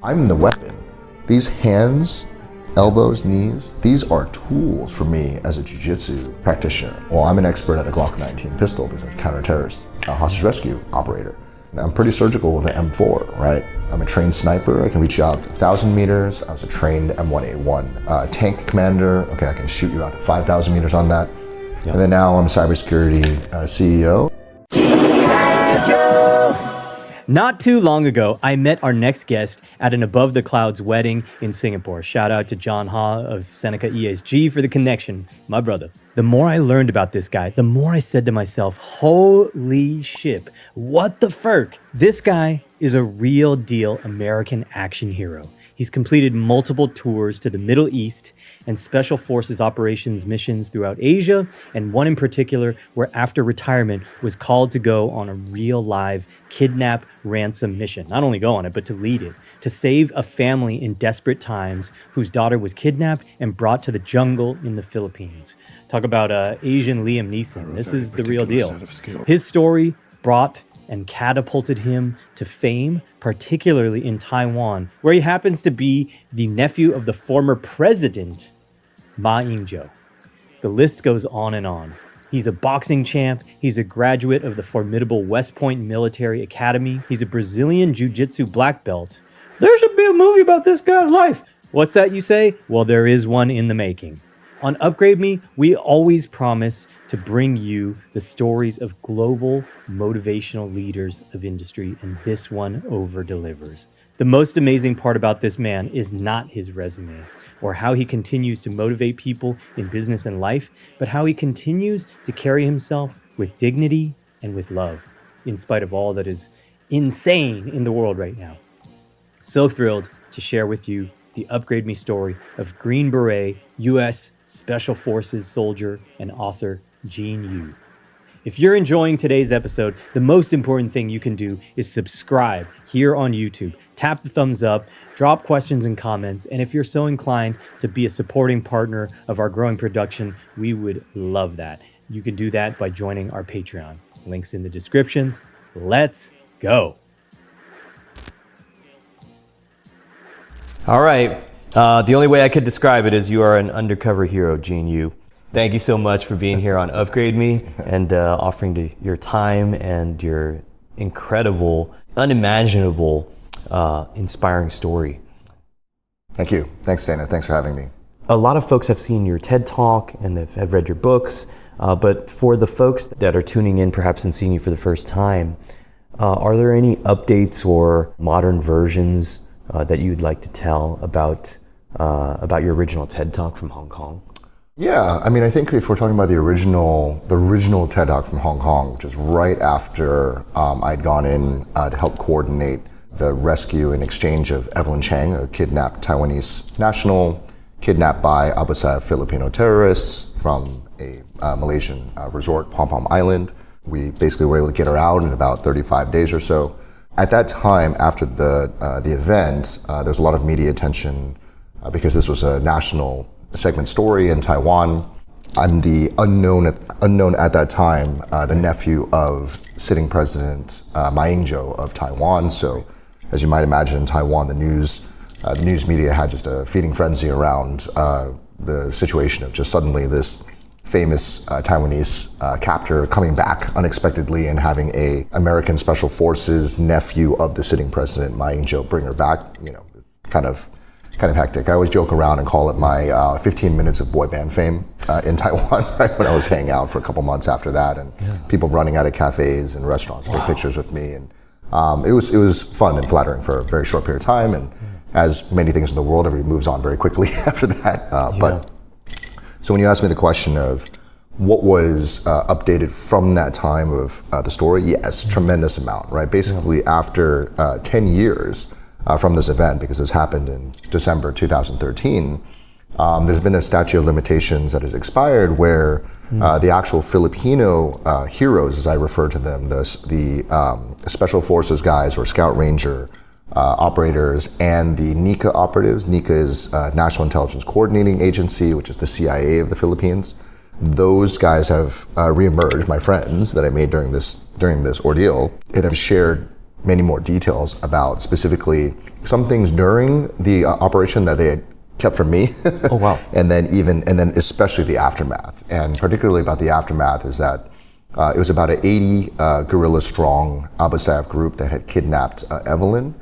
I'm the weapon. These hands, elbows, knees, these are tools for me as a jiu-jitsu practitioner. Well, I'm an expert at a Glock 19 pistol because I'm a counter-terrorist, a hostage rescue operator. I'm pretty surgical with an M4, right? I'm a trained sniper. I can reach you out 1,000 meters. I was a trained M1A1 tank commander. Okay, I can shoot you out at 5,000 meters on that. Yep. And then now I'm a cybersecurity CEO. Not too long ago, I met our next guest at an Above the Clouds wedding in Singapore. Shout out to John Ha of Seneca ESG for the connection, my brother. The more I learned about this guy, the more I said to myself, holy shit, what the ferk? This guy is a real deal American action hero. He's completed multiple tours to the Middle East and Special Forces operations missions throughout Asia, and one in particular where after retirement was called to go on a real live kidnap ransom mission. Not only go on it, but to lead it, to save a family in desperate times whose daughter was kidnapped and brought to the jungle in the Philippines. Talk about Asian Liam Neeson. This is the real deal. His story brought and catapulted him to fame, particularly in Taiwan, where he happens to be the nephew of the former president, Ma Ying-jeou. The list goes on and on. He's a boxing champ. He's a graduate of the formidable West Point Military Academy. He's a Brazilian jiu-jitsu black belt. There should be a movie about this guy's life. What's that you say? Well, there is one in the making. On Upgrade Me, we always promise to bring you the stories of global motivational leaders of industry, and this one over-delivers. The most amazing part about this man is not his resume or how he continues to motivate people in business and life, but how he continues to carry himself with dignity and with love, in spite of all that is insane in the world right now. So thrilled to share with you the Upgrade Me story of Green Beret, U.S. Special Forces soldier and author Gene Yu. If you're enjoying today's episode, the most important thing you can do is subscribe here on YouTube. Tap the thumbs up, drop questions and comments, and if you're so inclined to be a supporting partner of our growing production, we would love that. You can do that by joining our Patreon. Links in the descriptions. Let's go. All right. The only way I could describe it is you are an undercover hero, Gene Yu. Thank you so much for being here on Upgrade Me and offering your time and your incredible, unimaginable, inspiring story. Thank you. Thanks, Dana. Thanks for having me. A lot of folks have seen your TED Talk and have read your books, but for the folks that are tuning in perhaps and seeing you for the first time, are there any updates or modern versions that you'd like to tell about your original TED Talk from Hong Kong? Yeah, I mean, I think if we're talking about the original TED Talk from Hong Kong, which is right after I'd gone in to help coordinate the rescue and exchange of Evelyn Chang, a kidnapped Taiwanese national, kidnapped by Abu Sayyaf Filipino terrorists from a Malaysian resort, Pom Pom Island. We basically were able to get her out in about 35 days or so. At that time, after the event, there was a lot of media attention because this was a national segment story in Taiwan. I'm the unknown at that time, the nephew of sitting President Ma Ying-jeou of Taiwan. So, as you might imagine, in Taiwan, the news media had just a feeding frenzy around the situation of just suddenly this famous Taiwanese captor coming back unexpectedly and having a American Special Forces nephew of the sitting President Ma Ying-jeou bring her back. You know, kind of hectic. I always joke around and call it my 15 minutes of boy band fame in Taiwan, right, when I was hanging out for a couple months after that, and people running out of cafes and restaurants to take pictures with me, and it was fun and flattering for a very short period of time. And as many things in the world, everybody moves on very quickly after that. But so when you ask me the question of what was updated from that time of the story, yes, tremendous amount, right? Basically, after 10 years from this event, because this happened in December 2013, there's been a statute of limitations that has expired where the actual Filipino heroes, as I refer to them, the Special Forces guys or Scout Ranger operators and the NICA operatives. NICA is National Intelligence Coordinating Agency, which is the CIA of the Philippines. Those guys have reemerged, my friends that I made during this ordeal, and have shared many more details about specifically some things during the operation that they had kept from me. Oh, wow. and then especially the aftermath. And particularly about the aftermath is that it was about an 80 guerrilla strong Abu Sayyaf group that had kidnapped Evelyn.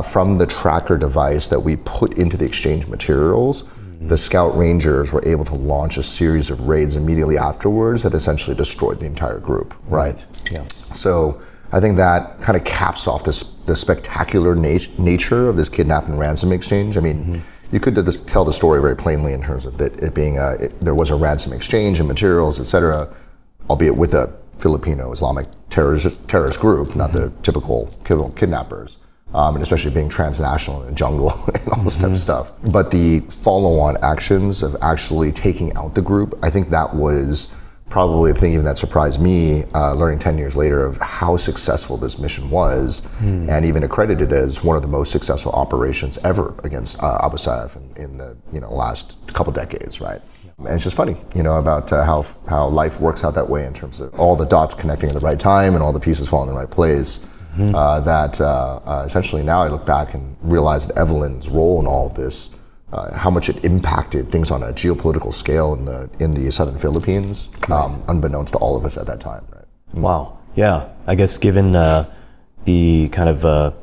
From the tracker device that we put into the exchange materials. The Scout Rangers were able to launch a series of raids immediately afterwards that essentially destroyed the entire group, right? Yeah. So I think that kind of caps off the spectacular nature of this kidnap and ransom exchange. I mean, you could tell the story very plainly in terms of that it being there was a ransom exchange and materials, et cetera, albeit with a Filipino Islamic terrorist group, not the typical kidnappers. And especially being transnational in a jungle and all this type of stuff. But the follow-on actions of actually taking out the group, I think that was probably the thing even that surprised me, learning 10 years later of how successful this mission was, and even accredited as one of the most successful operations ever against Abu Sayyaf in the last couple decades, right? And it's just funny, about how life works out that way in terms of all the dots connecting at the right time and all the pieces falling in the right place. Essentially now I look back and realize that Evelyn's role in all of this, how much it impacted things on a geopolitical scale in the southern Philippines, unbeknownst to all of us at that time. Right? Wow. Yeah. I guess given the kind of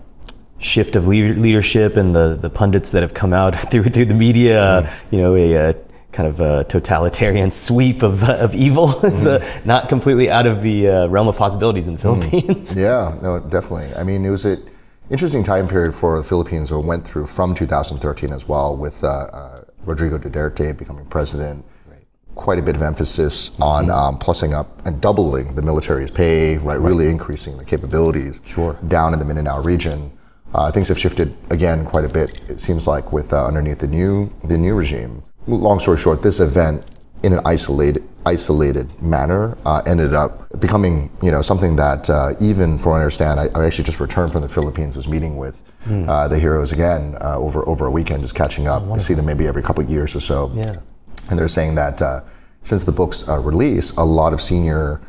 shift of leadership and the pundits that have come out through the media, a kind of a totalitarian sweep of evil is not completely out of the realm of possibilities in the Philippines. Yeah, no, definitely. I mean, it was an interesting time period for the Philippines that went through from 2013 as well with Rodrigo Duterte becoming president. Quite a bit of emphasis on plussing up and doubling the military's pay, right? Really increasing the capabilities down in the Mindanao region. Things have shifted again quite a bit, it seems like, with underneath the new regime. Long story short, this event, in an isolated manner, ended up becoming, something that even from what I understand, I actually just returned from the Philippines, was meeting with the heroes again over a weekend, just catching up. I see them maybe every couple of years or so. Yeah. And they're saying that since the book's release, a lot of senior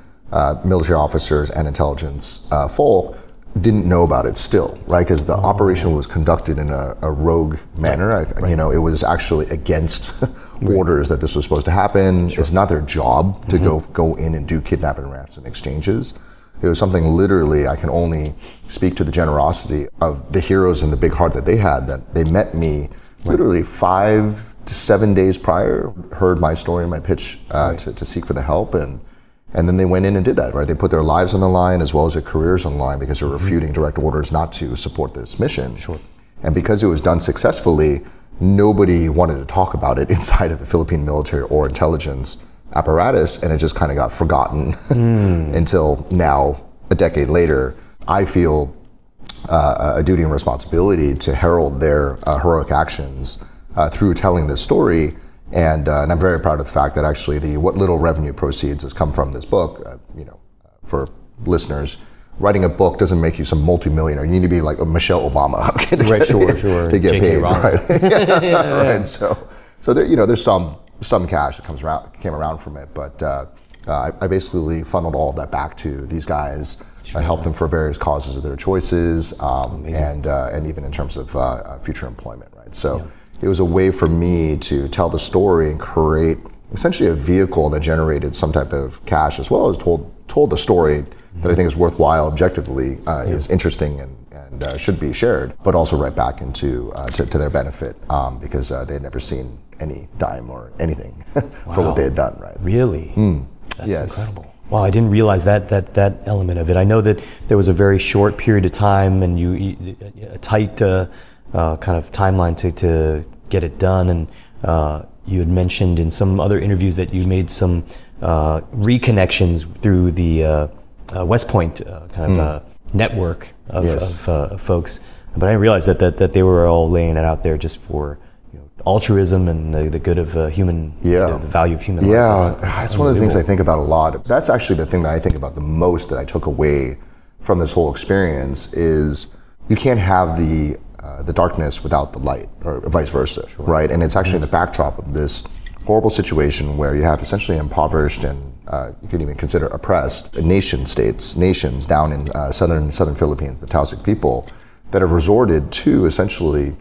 military officers and intelligence folk didn't know about it still, right? Because the operation was conducted in a rogue manner. It was actually against orders that this was supposed to happen. It's not their job to go in and do kidnap and ransom exchanges. It was something literally, I can only speak to the generosity of the heroes and the big heart that they had, that they met me literally 5 to 7 days prior, heard my story and my pitch to seek for the help, and then they went in and did that, right? They put their lives on the line as well as their careers on the line because they're refuting direct orders not to support this mission. And because it was done successfully, nobody wanted to talk about it inside of the Philippine military or intelligence apparatus, and it just kind of got forgotten until now, a decade later. I feel a duty and responsibility to herald their heroic actions through telling this story. And I'm very proud of the fact that actually what little revenue proceeds has come from this book, for listeners, writing a book doesn't make you some multimillionaire. You need to be like a Michelle Obama to get paid, right? Right. So there, there's some cash that came around from it, but I basically funneled all of that back to these guys. I helped them for various causes of their choices, and even in terms of future employment, right? So. It was a way for me to tell the story and create essentially a vehicle that generated some type of cash, as well as told the story that I think is worthwhile objectively, is interesting and should be shared, but also right back into to their benefit, because they had never seen any dime or anything for what they had done, right? Really? That's incredible. Wow, I didn't realize that element of it. I know that there was a very short period of time and a tight kind of timeline to get it done, and you had mentioned in some other interviews that you made some reconnections through the West Point kind of network of folks, but I didn't realize that they were all laying it out there just for altruism and the good of human, the value of human life. Yeah, that's one of the things I think about a lot. That's actually the thing that I think about the most that I took away from this whole experience is you can't have the darkness without the light, or vice versa, right? And it's actually the backdrop of this horrible situation where you have essentially impoverished and you could even consider oppressed nations down in southern Philippines, the Tausig people, that have resorted to essentially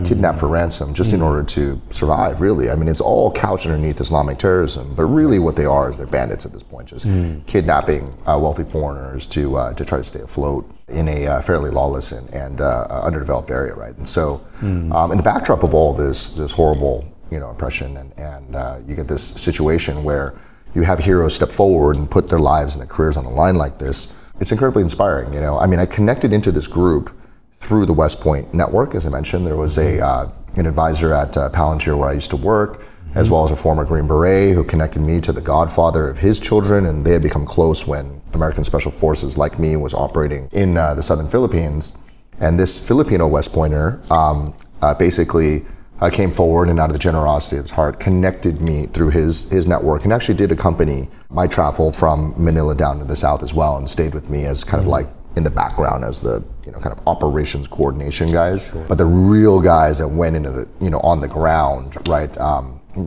kidnap for ransom just in order to survive, really. I mean, it's all couched underneath Islamic terrorism, but really what they are is they're bandits at this point, just kidnapping wealthy foreigners to try to stay afloat in a fairly lawless and underdeveloped area, right? And so in the backdrop of all this horrible, oppression and you get this situation where you have heroes step forward and put their lives and their careers on the line like this. It's incredibly inspiring, I mean, I connected into this group through the West Point network. As I mentioned, there was an advisor at Palantir where I used to work, as well as a former Green Beret who connected me to the godfather of his children, and they had become close when American Special Forces, like me, was operating in the southern Philippines. And this Filipino West Pointer basically came forward and out of the generosity of his heart connected me through his network, and actually did accompany my travel from Manila down to the south as well, and stayed with me as kind of like in the background as the kind of operations coordination guys. Sure. But the real guys that went into the on the ground, right?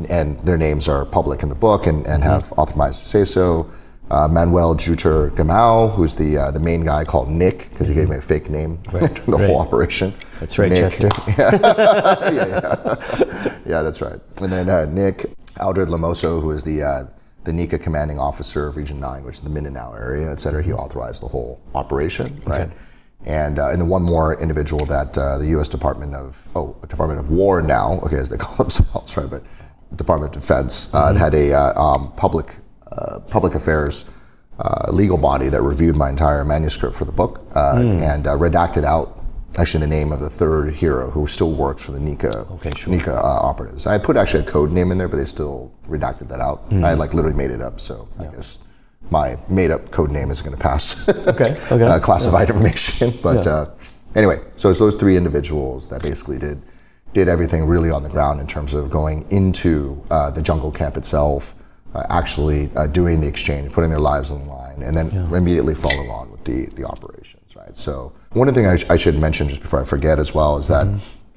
And their names are public in the book and have authorized to say so. Manuel Juter Gamao, who's the main guy, called Nick, because he gave me a fake name during the whole operation. That's right, Nick. Chester. Yeah, that's right. And then Nick Aldred Lamoso, who is the NICA commanding officer of Region 9, which is the Mindanao area, et cetera. He authorized the whole operation, right? Okay. And then one more individual that the U.S. Department of War now, okay, as they call themselves, right? But Department of Defense had a public affairs legal body that reviewed my entire manuscript for the book and redacted out actually the name of the third hero who still works for the NICA operatives. I had put actually a code name in there, but they still redacted that out. I had literally made it up, so I guess my made up code name is going to pass classified information. But anyway, so it's those three individuals that basically did everything really on the ground in terms of going into the jungle camp itself, actually doing the exchange, putting their lives on the line, and then immediately following on with the operations, right? So one thing I should mention just before I forget as well is that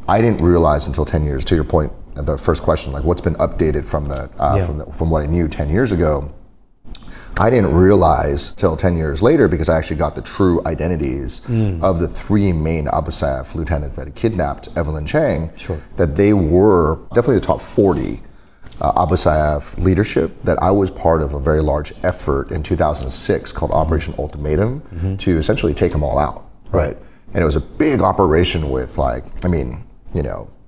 I didn't realize until 10 years, to your point, the first question, like what's been updated from what I knew 10 years ago. I didn't realize till 10 years later, because I actually got the true identities of the three main Abu Sayyaf lieutenants that had kidnapped Evelyn Chang, that they were definitely the top 40 Abu Sayyaf leadership, that I was part of a very large effort in 2006 called Operation Ultimatum to essentially take them all out, right? And it was a big operation with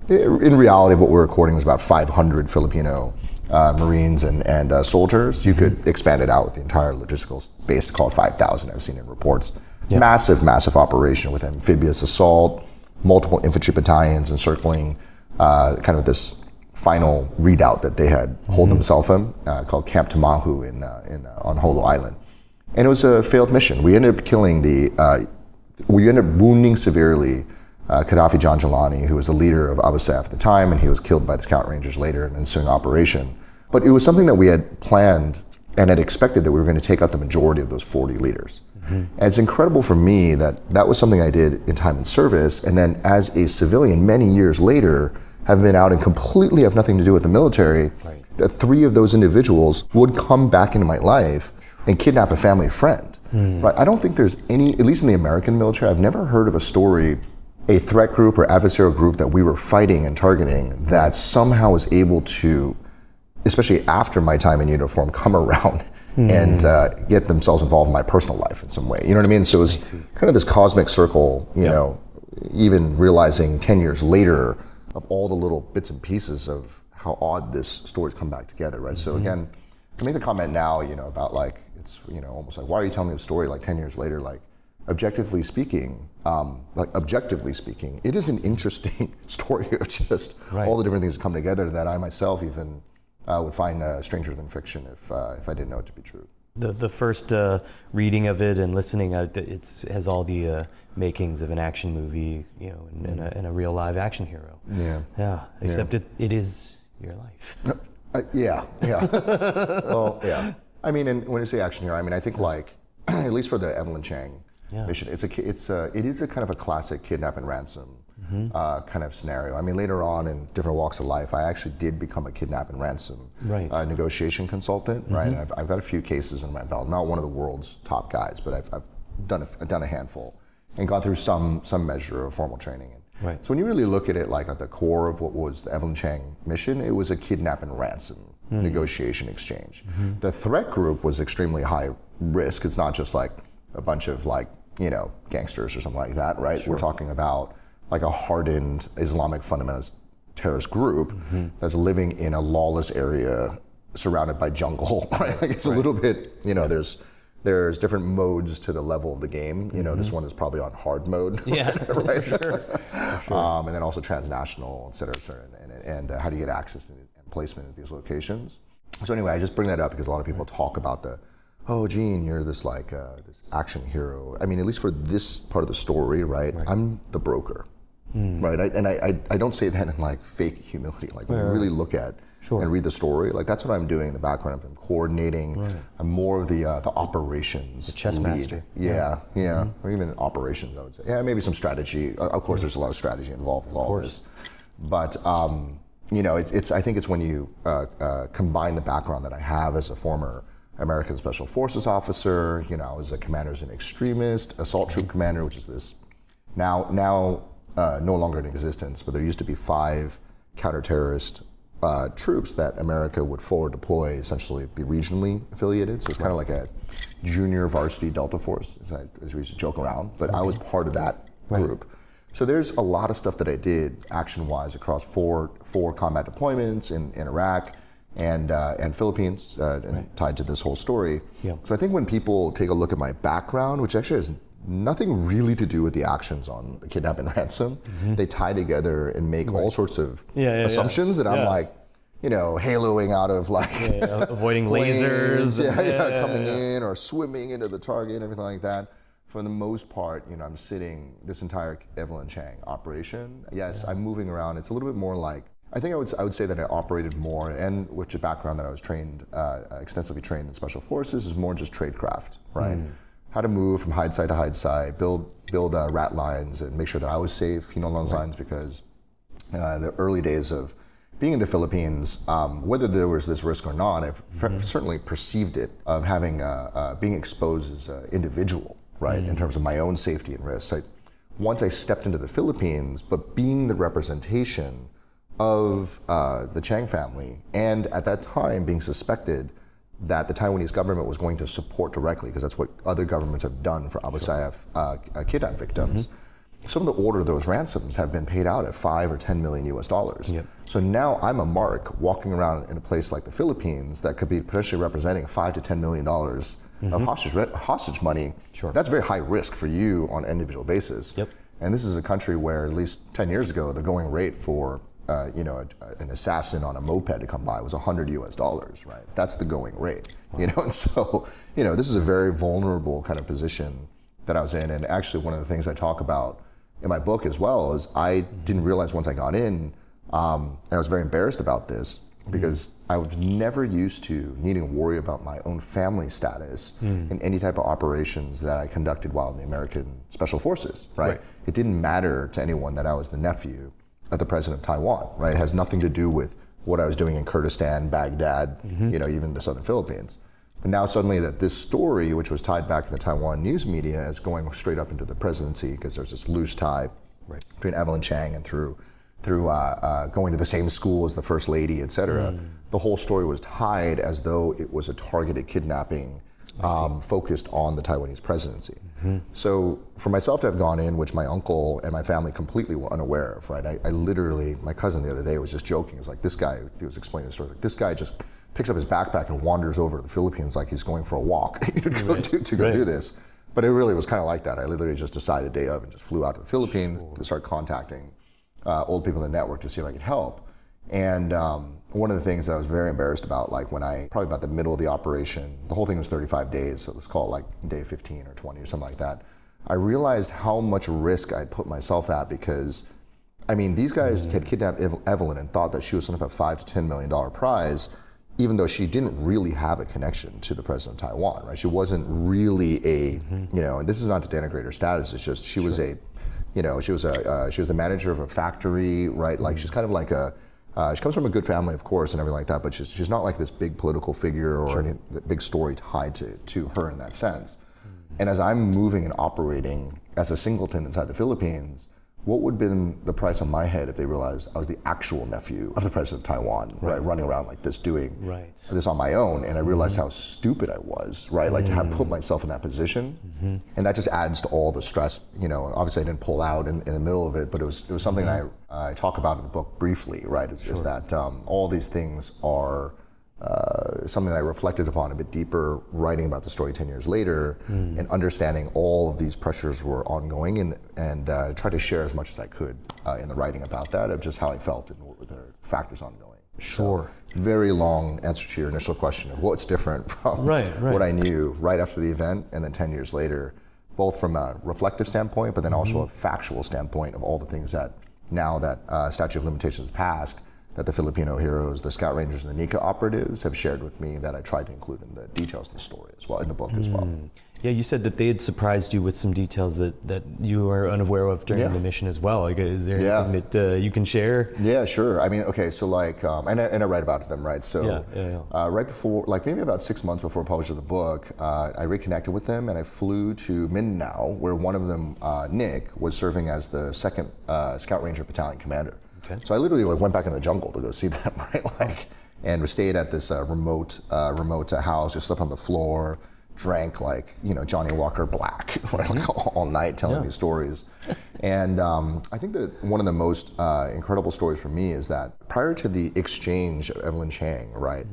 in reality what we're recording was about 500 Filipino Marines and soldiers. You could expand it out with the entire logistical base, called 5,000, I've seen in reports. Massive operation with amphibious assault, multiple infantry battalions encircling kind of this final redoubt that they had holed themselves in, called Camp Tamahu on Holo Island. And it was a failed mission. We ended up wounding severely Gaddafi John Jelani, who was the leader of Abu Sayyaf at the time, and he was killed by the Scout Rangers later in an ensuing operation. But it was something that we had planned and had expected that we were going to take out the majority of those 40 leaders. And it's incredible for me that was something I did in time and service, and then as a civilian many years later, have been out and completely have nothing to do with the military, that three of those individuals would come back into my life and kidnap a family friend. Right? I don't think there's any, at least in the American military, I've never heard of a story, a threat group or adversarial group that we were fighting and targeting that somehow was able to, especially after my time in uniform, come around and get themselves involved in my personal life in some way. You know what I mean? So it was kind of this cosmic circle, you know, even realizing 10 years later of all the little bits and pieces of how odd this story's come back together, right? So again, I make the comment now, about it's, almost like, why are you telling me the story 10 years later? Objectively speaking, it is an interesting story of just all the different things that come together that I myself even would find stranger than fiction if I didn't know it to be true. The first reading of it and listening, it has all the makings of an action movie, and a real live action hero. Except it is your life. Well, yeah. I mean, and when you say action hero, I mean, I think at least for the Evelyn Chang mission, it is a kind of a classic kidnap and ransom kind of scenario. I mean, later on in different walks of life, I actually did become a kidnap and ransom negotiation consultant, right? And I've got a few cases in my belt. I'm not one of the world's top guys, but I've done a handful and gone through some measure of formal training. Right. So when you really look at it, like at the core of what was the Evelyn Chang mission, it was a kidnap and ransom negotiation exchange. The threat group was extremely high risk. It's not just like a bunch of like, gangsters or something like that, right? Sure. We're talking about like a hardened Islamic fundamentalist terrorist group that's living in a lawless area surrounded by jungle, right? Like it's a little bit, there's different modes to the level of the game. This one is probably on hard mode, right? For sure. And then also transnational, et cetera, and how do you get access and placement at these locations. So anyway, I just bring that up because a lot of people talk about Gene, you're this like this action hero. I mean, at least for this part of the story, right? I'm the broker, right? I don't say that in like fake humility. Like when you really look at and read the story, like that's what I'm doing in the background. I'm coordinating. I'm more of the operations the chess lead. master. Or even operations, I would say. Yeah, maybe some strategy. Of course, there's a lot of strategy involved with all this, but I think it's when you combine the background that I have as a former American Special Forces officer, I was a commander as an extremist, assault troop commander, which is this now no longer in existence, but there used to be 5 counter-terrorist troops that America would forward deploy, essentially be regionally affiliated. So it's kind of like a junior varsity Delta Force, as we used to joke around, but I was part of that group. So there's a lot of stuff that I did action-wise across four combat deployments in Iraq, and Philippines, and tied to this whole story. So I think when people take a look at my background, which actually has nothing really to do with the actions on the kidnap and ransom, they tie together and make all sorts of assumptions that I'm like, haloing out of like avoiding planes, lasers, coming in or swimming into the target and everything like that. For the most part, I'm sitting this entire Evelyn Chang operation. Yes, I'm moving around. It's a little bit more like, I think I would say that I operated more, and with the background that I was trained, extensively trained in special forces, is more just tradecraft, right? How to move from hide side to hide side, build rat lines, and make sure that I was safe, along those lines, because the early days of being in the Philippines, whether there was this risk or not, I've certainly perceived it of having being exposed as an individual, right, in terms of my own safety and risk. Once I stepped into the Philippines, but being the representation of the Chang family, and at that time being suspected that the Taiwanese government was going to support directly, because that's what other governments have done for Abu Sayyaf kidnap victims. Some of the order of those ransoms have been paid out at $5 or $10 million US. So now I'm a mark walking around in a place like the Philippines that could be potentially representing $5 to $10 million of hostage money. That's very high risk for you on an individual basis. And this is a country where at least 10 years ago, the going rate for an assassin on a moped to come by was $100 US, right? That's the going rate, and so, this is a very vulnerable kind of position that I was in. And actually one of the things I talk about in my book as well is I didn't realize once I got in, and I was very embarrassed about this because I was never used to needing to worry about my own family status in any type of operations that I conducted while in the American Special Forces, right? It didn't matter to anyone that I was the nephew of the president of Taiwan, right? It has nothing to do with what I was doing in Kurdistan, Baghdad, even the southern Philippines. But now suddenly that this story, which was tied back to the Taiwan news media, is going straight up into the presidency because there's this loose tie between Evelyn Chang and through going to the same school as the first lady, et cetera. The whole story was tied as though it was a targeted kidnapping focused on the Taiwanese presidency. So for myself to have gone in, which my uncle and my family completely were unaware of, right? I literally, my cousin the other day was just joking. It was like, this guy, he was explaining the story, like this guy just picks up his backpack and wanders over to the Philippines like he's going for a walk to go do this. But it really was kind of like that. I literally just decided day of and just flew out to the Philippines to start contacting old people in the network to see if I could help. And one of the things that I was very embarrassed about, like probably about the middle of the operation, the whole thing was 35 days, so let's call it like day 15 or 20 or something like that. I realized how much risk I'd put myself at because, these guys had kidnapped Evelyn and thought that she was going to have a $5 to $10 million prize, even though she didn't really have a connection to the president of Taiwan, right? She wasn't really and this is not to denigrate her status, it's just she was a She was the manager of a factory, right? Like she's kind of like she comes from a good family, of course, and everything like that. But she's not like this big political figure or any big story tied to her in that sense. And as I'm moving and operating as a singleton inside the Philippines, what would have been the price on my head if they realized I was the actual nephew of the president of Taiwan, right? Running around like this, doing this on my own, and I realized how stupid I was, right? Like to have put myself in that position, and that just adds to all the stress. Obviously I didn't pull out in the middle of it, but it was something I talk about in the book briefly, right? Is that all these things are something that I reflected upon a bit deeper, writing about the story 10 years later, and understanding all of these pressures were ongoing, and try to share as much as I could in the writing about that, of just how I felt and what were the factors ongoing. Sure. So, very long answer to your initial question of what's different from what I knew right after the event and then 10 years later, both from a reflective standpoint, but then also a factual standpoint of all the things that now that statute of limitations passed, that the Filipino heroes, the Scout Rangers, and the Nika operatives have shared with me, that I tried to include in the details in the story as well, in the book as well. Yeah, you said that they had surprised you with some details that you were unaware of during the mission as well. Like, is there anything that you can share? Yeah, sure. I mean, okay, so like, and I write about them, right? So right before, like maybe about 6 months before I published the book, I reconnected with them and I flew to Mindanao, where one of them, Nick, was serving as the 2nd Scout Ranger Battalion commander. Okay. So I literally went back in the jungle to go see them, right? And we stayed at this remote house, just slept on the floor, drank Johnny Walker Black, right? Like all night telling these stories. And I think that one of the most incredible stories for me is that prior to the exchange of Evelyn Chang, right,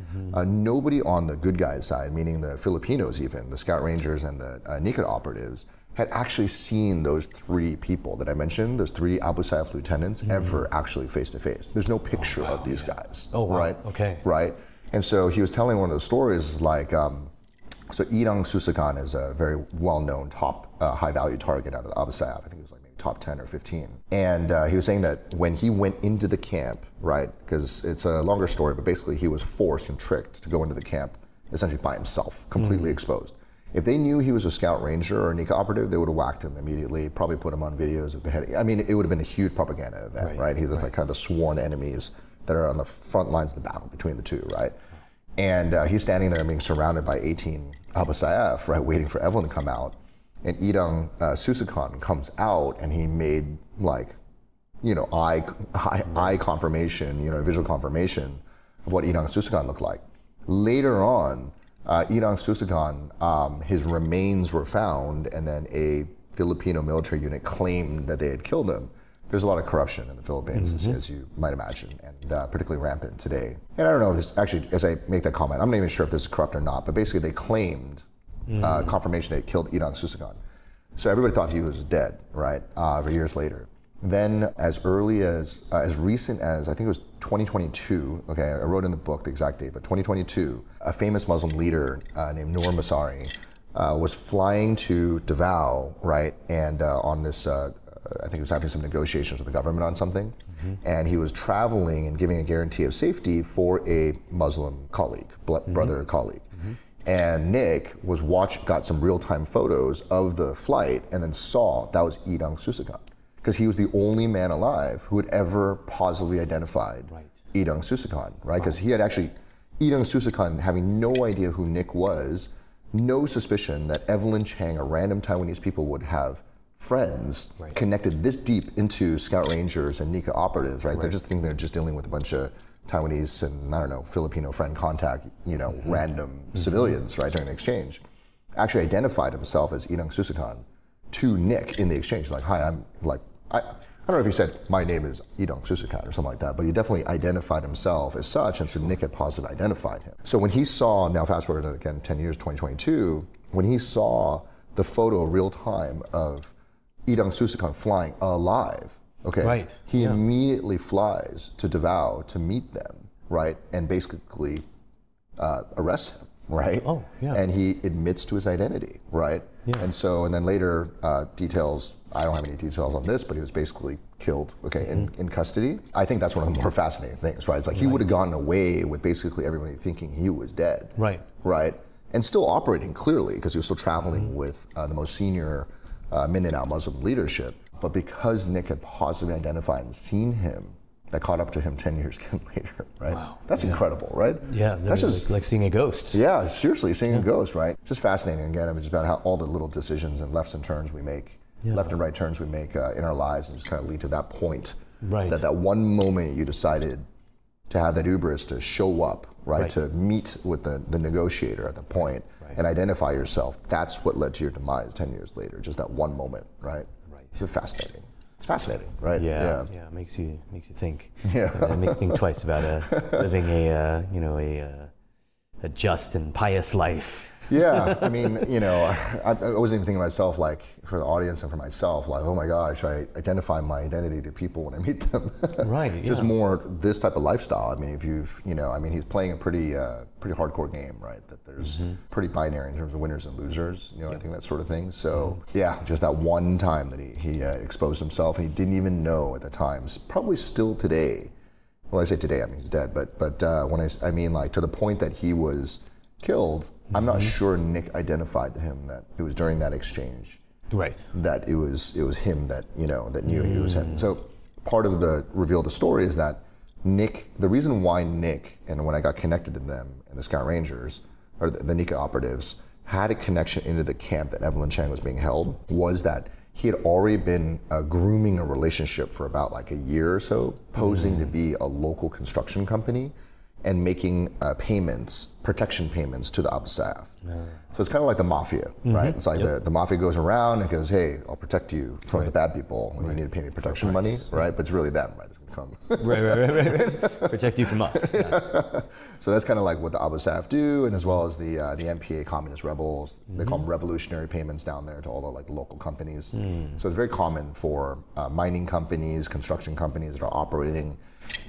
nobody on the good guys side, meaning the Filipinos even, the Scout Rangers and the Nika operatives, had actually seen those 3 people that I mentioned, those 3 Abu Sayyaf lieutenants, ever actually face to face. There's no picture of these guys. Oh, wow. Right? Okay. Right? And so he was telling one of those stories, like, so Irang Susakan is a very well-known top high-value target out of the Abu Sayyaf. I think it was like maybe top 10 or 15. And he was saying that when he went into the camp, right, because it's a longer story, but basically he was forced and tricked to go into the camp essentially by himself, completely exposed. If they knew he was a Scout Ranger or a Nika operative, they would have whacked him immediately, probably put him on videos of beheading. I mean, it would have been a huge propaganda event, right? He was like kind of the sworn enemies that are on the front lines of the battle between the two, right? And he's standing there being surrounded by 18 Abu Sayyaf, right, waiting for Evelyn to come out. And Irang Susakan comes out, and he made eye confirmation, visual confirmation of what Irang Susakan looked like. Later on, Irang Susakan, his remains were found, and then a Filipino military unit claimed that they had killed him. There's a lot of corruption in the Philippines, as you might imagine, and particularly rampant today. And I don't know if this, actually, as I make that comment, I'm not even sure if this is corrupt or not, but basically they claimed confirmation they killed Irang Susakan. So everybody thought he was dead, right, for years later. Then as recent as, I think it was 2022, okay, I wrote in the book the exact date, but 2022, a famous Muslim leader named Noor Masari was flying to Davao, right, and on this, I think he was having some negotiations with the government on something, and he was traveling and giving a guarantee of safety for a Muslim colleague, brother colleague. And Nick got some real-time photos of the flight and then saw that was Irang Susakan, because he was the only man alive who had ever positively identified Irang Susakan, right? Because he had actually, Irang Susakan, having no idea who Nick was, no suspicion that Evelyn Chang, a random Taiwanese people, would have friends connected this deep into Scout Rangers and Nika operatives, right? They just think they're just dealing with a bunch of Taiwanese and, I don't know, Filipino friend contact, random civilians, right, during the exchange. Actually identified himself as Irang Susakan to Nick in the exchange. He's like, hi, I don't know if he said, my name is Irang Susakan or something like that, but he definitely identified himself as such, and so Nick had positively identified him. So when he saw, now fast forward again 10 years, 2022, when he saw the photo real time of Irang Susakan flying alive, okay, he immediately flies to Davao to meet them, right, and basically arrests him, right? And he admits to his identity, right? And so, and then later details, I don't have any details on this, but he was basically killed, okay, in custody. I think that's one of the more fascinating things, right? It's like he would have gotten away with basically everybody thinking he was dead, right? And still operating clearly, because he was still traveling with the most senior Mindanao Muslim leadership. But because Nick had positively identified and seen him, that caught up to him 10 years later, right? Wow. That's incredible, right? Yeah, that's just like seeing a ghost. Yeah, seriously, seeing a ghost, right? Just fascinating. Again, I mean, just about how all the little decisions and lefts and turns we make, left and right turns we make in our lives, and just kind of lead to that point. Right. That one moment you decided to have that hubris to show up, right? To meet with the negotiator at the point and identify yourself. That's what led to your demise 10 years later. Just that one moment, right? Right. It's fascinating. It's fascinating, right? Yeah. It makes you think. Yeah. It makes you think twice about living a just and pious life. Yeah, I mean, I wasn't even thinking to myself, like, for the audience and for myself, like, oh my gosh, I identify my identity to people when I meet them. Right, yeah. Just more this type of lifestyle. I mean, if he's playing a pretty hardcore game, right? That there's pretty binary in terms of winners and losers, I think that sort of thing. So, yeah, just that one time that he exposed himself, and he didn't even know at the time, probably still today. Well, I say today, I mean, he's dead, but when I mean, like, to the point that he was killed, I'm not sure Nick identified to him that it was during that exchange, right? That it was him that that knew he was him. So part of the reveal of the story is that Nick, the reason why Nick, and when I got connected to them and the Scout Rangers or the Nika operatives had a connection into the camp that Evelyn Chang was being held, was that he had already been grooming a relationship for about like a year or so, posing to be a local construction company and making protection payments to the Abu Sayyaf. So it's kind of like the mafia, right? It's like the mafia goes around and goes, hey, I'll protect you from the bad people when you need to pay me protection money, right? But it's really them, right? That's gonna come. Right. Protect you from us. Yeah. So that's kind of like what the Abu Sayyaf do, and as well as the MPA communist rebels. They call them revolutionary payments down there to all the like local companies. So it's very common for mining companies, construction companies that are operating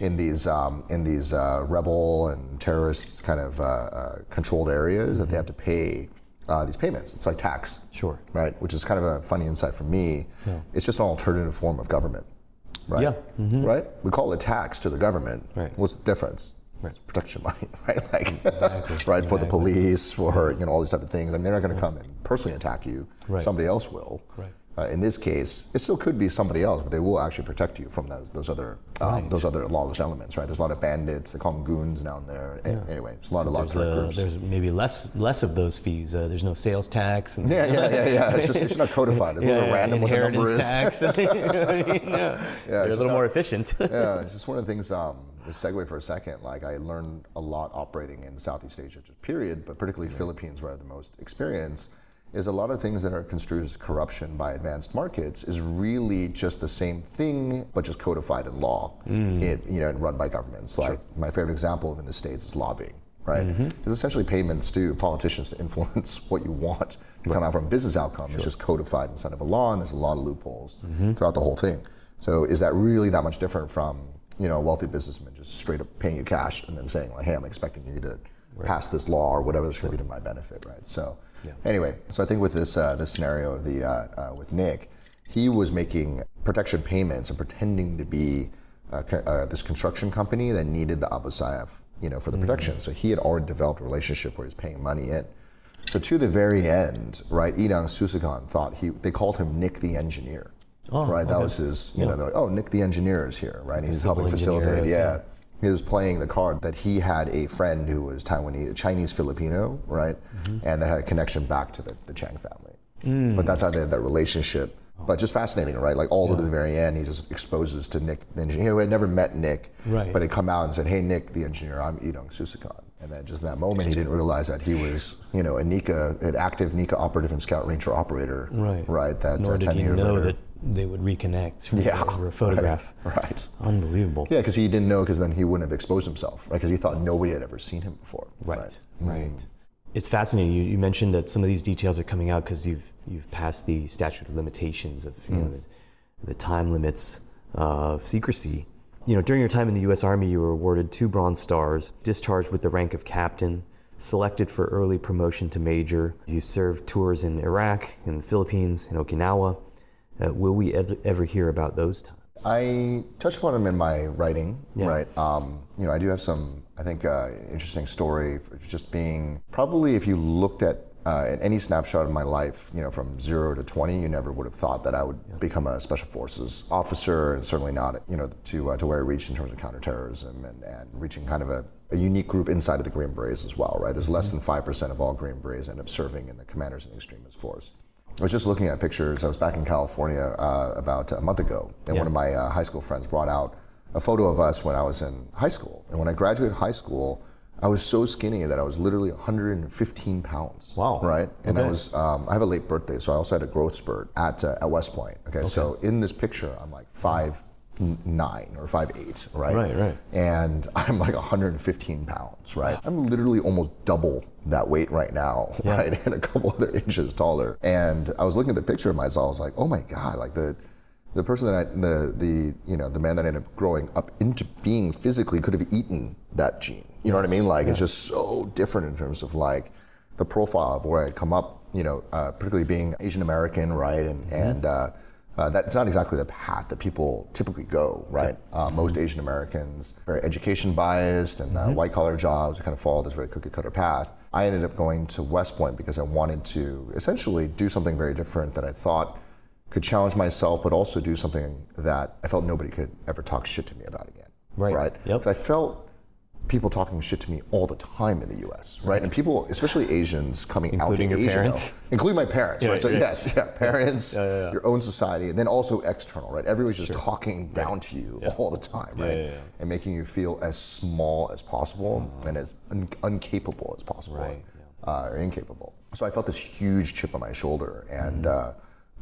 in these rebel and terrorist kind of controlled areas that they have to pay these payments. It's like tax, sure, right? Which is kind of a funny insight for me. Yeah. It's just an alternative form of government, right? Yeah. Right? We call it tax to the government. Right. What's the difference? Right. It's protection money, right? Like, exactly. right, for the police, for all these type of things. I mean, they're not going to come and personally attack you. Right. Somebody else will. Right. In this case, it still could be somebody else, but they will actually protect you from those other lawless elements, right? There's a lot of bandits. They call them goons down there. Yeah. Anyway, there's a lot of groups. There's maybe less of those fees. There's no sales tax. And yeah. It's not codified. It's a little random what the number is. Tax. They're a little more efficient. Yeah, it's just one of the things. Just segue for a second. Like, I learned a lot operating in Southeast Asia, just period, but particularly Philippines, where I have the most experience. Is a lot of things that are construed as corruption by advanced markets is really just the same thing, but just codified in law, and run by governments. Like, my favorite example in the States is lobbying, right? Because essentially payments to politicians to influence what you want to come out from a business outcome. It's just codified inside of a law, and there's a lot of loopholes throughout the whole thing. So is that really that much different from a wealthy businessman just straight up paying you cash and then saying, like, hey, I'm expecting you to pass this law or whatever that's going to be to my benefit, right? So anyway, so I think with this scenario of with Nick, he was making protection payments and pretending to be this construction company that needed the Abu Sayyaf, for the protection. So he had already developed a relationship where he's paying money in. So to the very end, right, Idang Susakan thought they called him Nick the Engineer. Oh, right, that was his, they're like, Nick the Engineer is here, right? He's helping facilitate, He was playing the card that he had a friend who was Taiwanese, Chinese Filipino, right? And that had a connection back to the Chang family. But that's how they had that relationship. But just fascinating, right? Like all the way to the very end, he just exposes to Nick the Engineer, who had never met Nick, but had come out and said, hey, Nick the Engineer, I'm Idang Susakan. And then just in that moment, he didn't realize that he was, an active Nika operative and Scout Ranger operator, right? That Nor 10 did years he know later. that they would reconnect over a photograph. Right. Unbelievable. Yeah, because he didn't know, because then he wouldn't have exposed himself, right? Because he thought nobody had ever seen him before. Right. It's fascinating. You mentioned that some of these details are coming out because you've passed the statute of limitations of the time limits of secrecy. During your time in the U.S. Army, you were awarded 2 Bronze Stars, discharged with the rank of captain, selected for early promotion to major. You served tours in Iraq, in the Philippines, in Okinawa. Will we ever hear about those times? I touched upon them in my writing, right? I do have some, I think, interesting story for just being, probably if you looked at in any snapshot of my life, from 0 to 20, you never would have thought that I would become a special forces officer, and certainly not, to where I reached in terms of counterterrorism and reaching kind of a unique group inside of the Green Berets as well, right? There's less than 5% of all Green Berets end up serving in the Commanders and Extremist Force. I was just looking at pictures. I was back in California about a month ago, and one of my high school friends brought out a photo of us when I was in high school. And when I graduated high school, I was so skinny that I was literally 115 pounds. Wow. Right? And Okay. I have a late birthday, so I also had a growth spurt at West Point. Okay, so in this picture, I'm like 5'9" or 5'8", right? Right. And I'm like 115 pounds, right? I'm literally almost double that weight right now, right? And a couple other inches taller. And I was looking at the picture of myself, I was like, oh my God, like the person that the man that ended up growing up into being physically could have eaten that gene. You know what I mean? Like it's just so different in terms of like the profile of where I'd come up, particularly being Asian American, right? And that's not exactly the path that people typically go, right? Most Asian Americans, very education biased and white collar jobs, kind of follow this very cookie cutter path. I ended up going to West Point because I wanted to essentially do something very different that I thought could challenge myself, but also do something that I felt nobody could ever talk shit to me about again. Right. Yep. Because I felt people talking shit to me all the time in the U.S. Right, and people, especially Asians, coming including out to your Asia, parents? Including my parents. Right. So yes, parents, Yeah. your own society, and then also external. Right, everybody's just talking down to you all the time. Right, and making you feel as small as possible and as incapable as possible. Right. Or incapable. So I felt this huge chip on my shoulder, and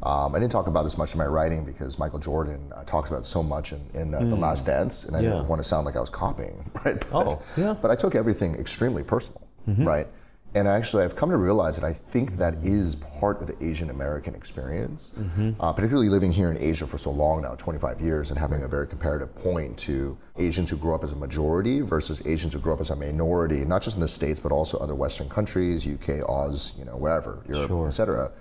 I didn't talk about this much in my writing because Michael Jordan talks about it so much in The Last Dance, and I didn't want to sound like I was copying, right? But I took everything extremely personal, right? And actually, I've come to realize that I think that is part of the Asian American experience, particularly living here in Asia for so long now, 25 years, and having a very comparative point to Asians who grew up as a majority versus Asians who grew up as a minority, not just in the States, but also other Western countries, UK, Oz, wherever, Europe, et cetera.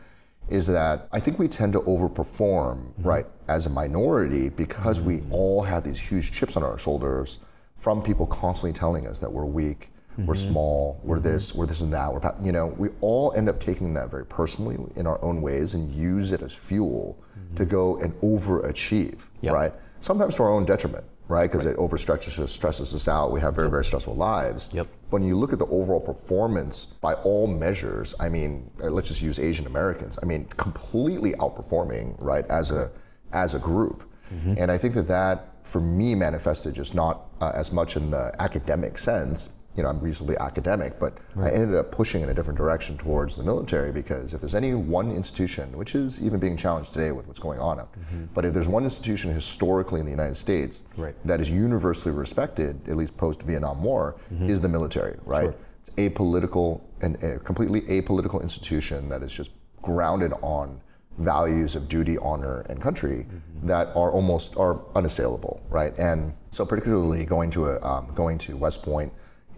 Is that I think we tend to overperform, right, as a minority because we all have these huge chips on our shoulders from people constantly telling us that we're weak, we're small, we're this and that. We all end up taking that very personally in our own ways and use it as fuel to go and overachieve, right? Sometimes to our own detriment, right? Because it overstretches us, stresses us out. We have very, very stressful lives. When you look at the overall performance by all measures, I mean, let's just use Asian Americans. I mean, completely outperforming, right, as a group. And I think that for me manifested just not as much in the academic sense. I'm reasonably academic, but I ended up pushing in a different direction towards the military because if there's any one institution, which is even being challenged today with what's going on, but if there's one institution historically in the United States that is universally respected, at least post-Vietnam War, is the military, right? It's apolitical and a completely apolitical institution that is just grounded on values of duty, honor, and country that are unassailable, right? And so particularly going to West Point,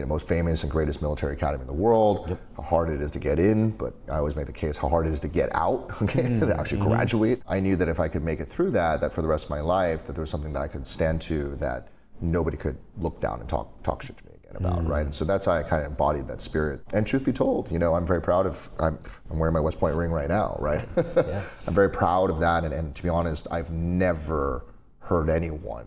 most famous and greatest military academy in the world, how hard it is to get in, but I always make the case how hard it is to get out, to actually graduate. I knew that if I could make it through that for the rest of my life, that there was something that I could stand to that nobody could look down and talk shit to me again about, right? And so that's how I kind of embodied that spirit. And truth be told, I'm very proud of, I'm wearing my West Point ring right now, right? I'm very proud of that, and to be honest, I've never heard anyone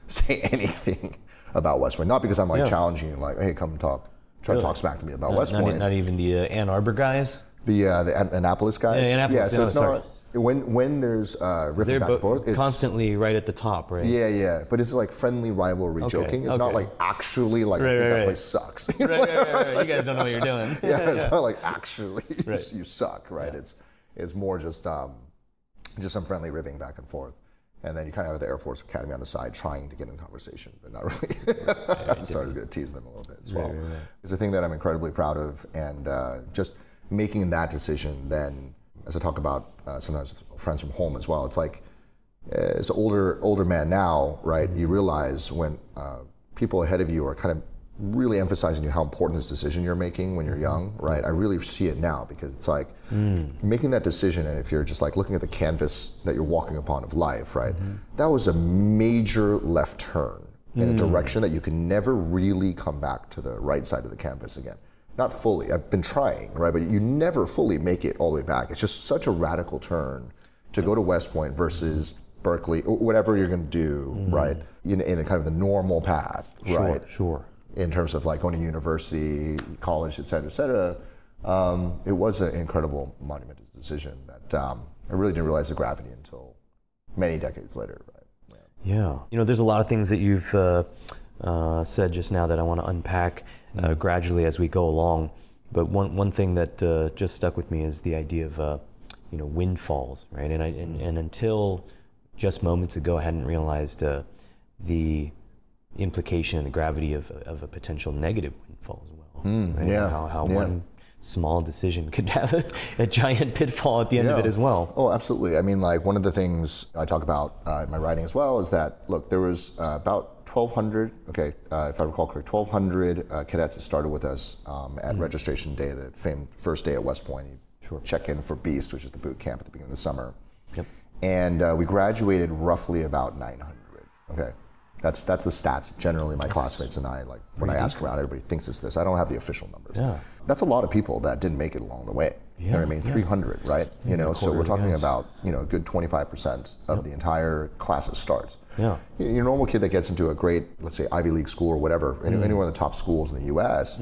say anything about West Point. Not because I'm challenging you, like, hey, come talk, try to talk smack to me about West Point. Not even the Ann Arbor guys? The Annapolis guys? Yeah, Annapolis, so it's not, when there's riffing back and forth, it's constantly right at the top, right? Yeah, but it's like friendly rivalry joking. It's not like actually like I think that place sucks. Right. You guys don't know what you're doing. It's not like actually you suck, right? It's more just some friendly ribbing back and forth. And then you kind of have the Air Force Academy on the side trying to get in the conversation, but not really. I'm starting to tease them a little bit as well. It's a thing that I'm incredibly proud of, and just making that decision then, as I talk about sometimes with friends from home as well, it's like, as an older man now, right, you realize when people ahead of you are kind of really emphasizing how important this decision you're making when you're young, right? I really see it now because it's like making that decision, and if you're just like looking at the canvas that you're walking upon of life, right? That was a major left turn in a direction that you can never really come back to the right side of the canvas again. not fully, I've been trying, right? But you never fully make it all the way back. It's just such a radical turn to go to West Point versus Berkeley, whatever you're going to do, right? In a kind of the normal path, right? Sure. In terms of like going to university, college, et cetera, it was an incredible monumental decision that I really didn't realize the gravity until many decades later, right? Yeah. There's a lot of things that you've said just now that I want to unpack gradually as we go along. But one thing that just stuck with me is the idea of windfalls, right? And until just moments ago, I hadn't realized the implication and the gravity of a potential negative windfall as well. Right? How one small decision could have a giant pitfall at the end of it as well. Oh, absolutely. I mean, like one of the things I talk about in my writing as well is that, look, there was about 1,200, if I recall correctly, 1,200 cadets that started with us at registration day, the famed first day at West Point. You check in for Beast, which is the boot camp at the beginning of the summer. Yep. And we graduated roughly about 900. Okay. That's the stats. Generally, my classmates and I, like when I ask around, everybody thinks it's this. I don't have the official numbers. Yeah. That's a lot of people that didn't make it along the way. You know what I mean? 300, right? So we're talking about a good 25% of the entire class's starts. Yeah. Your normal kid that gets into a great, let's say Ivy League school or whatever, any one of the top schools in the U.S.,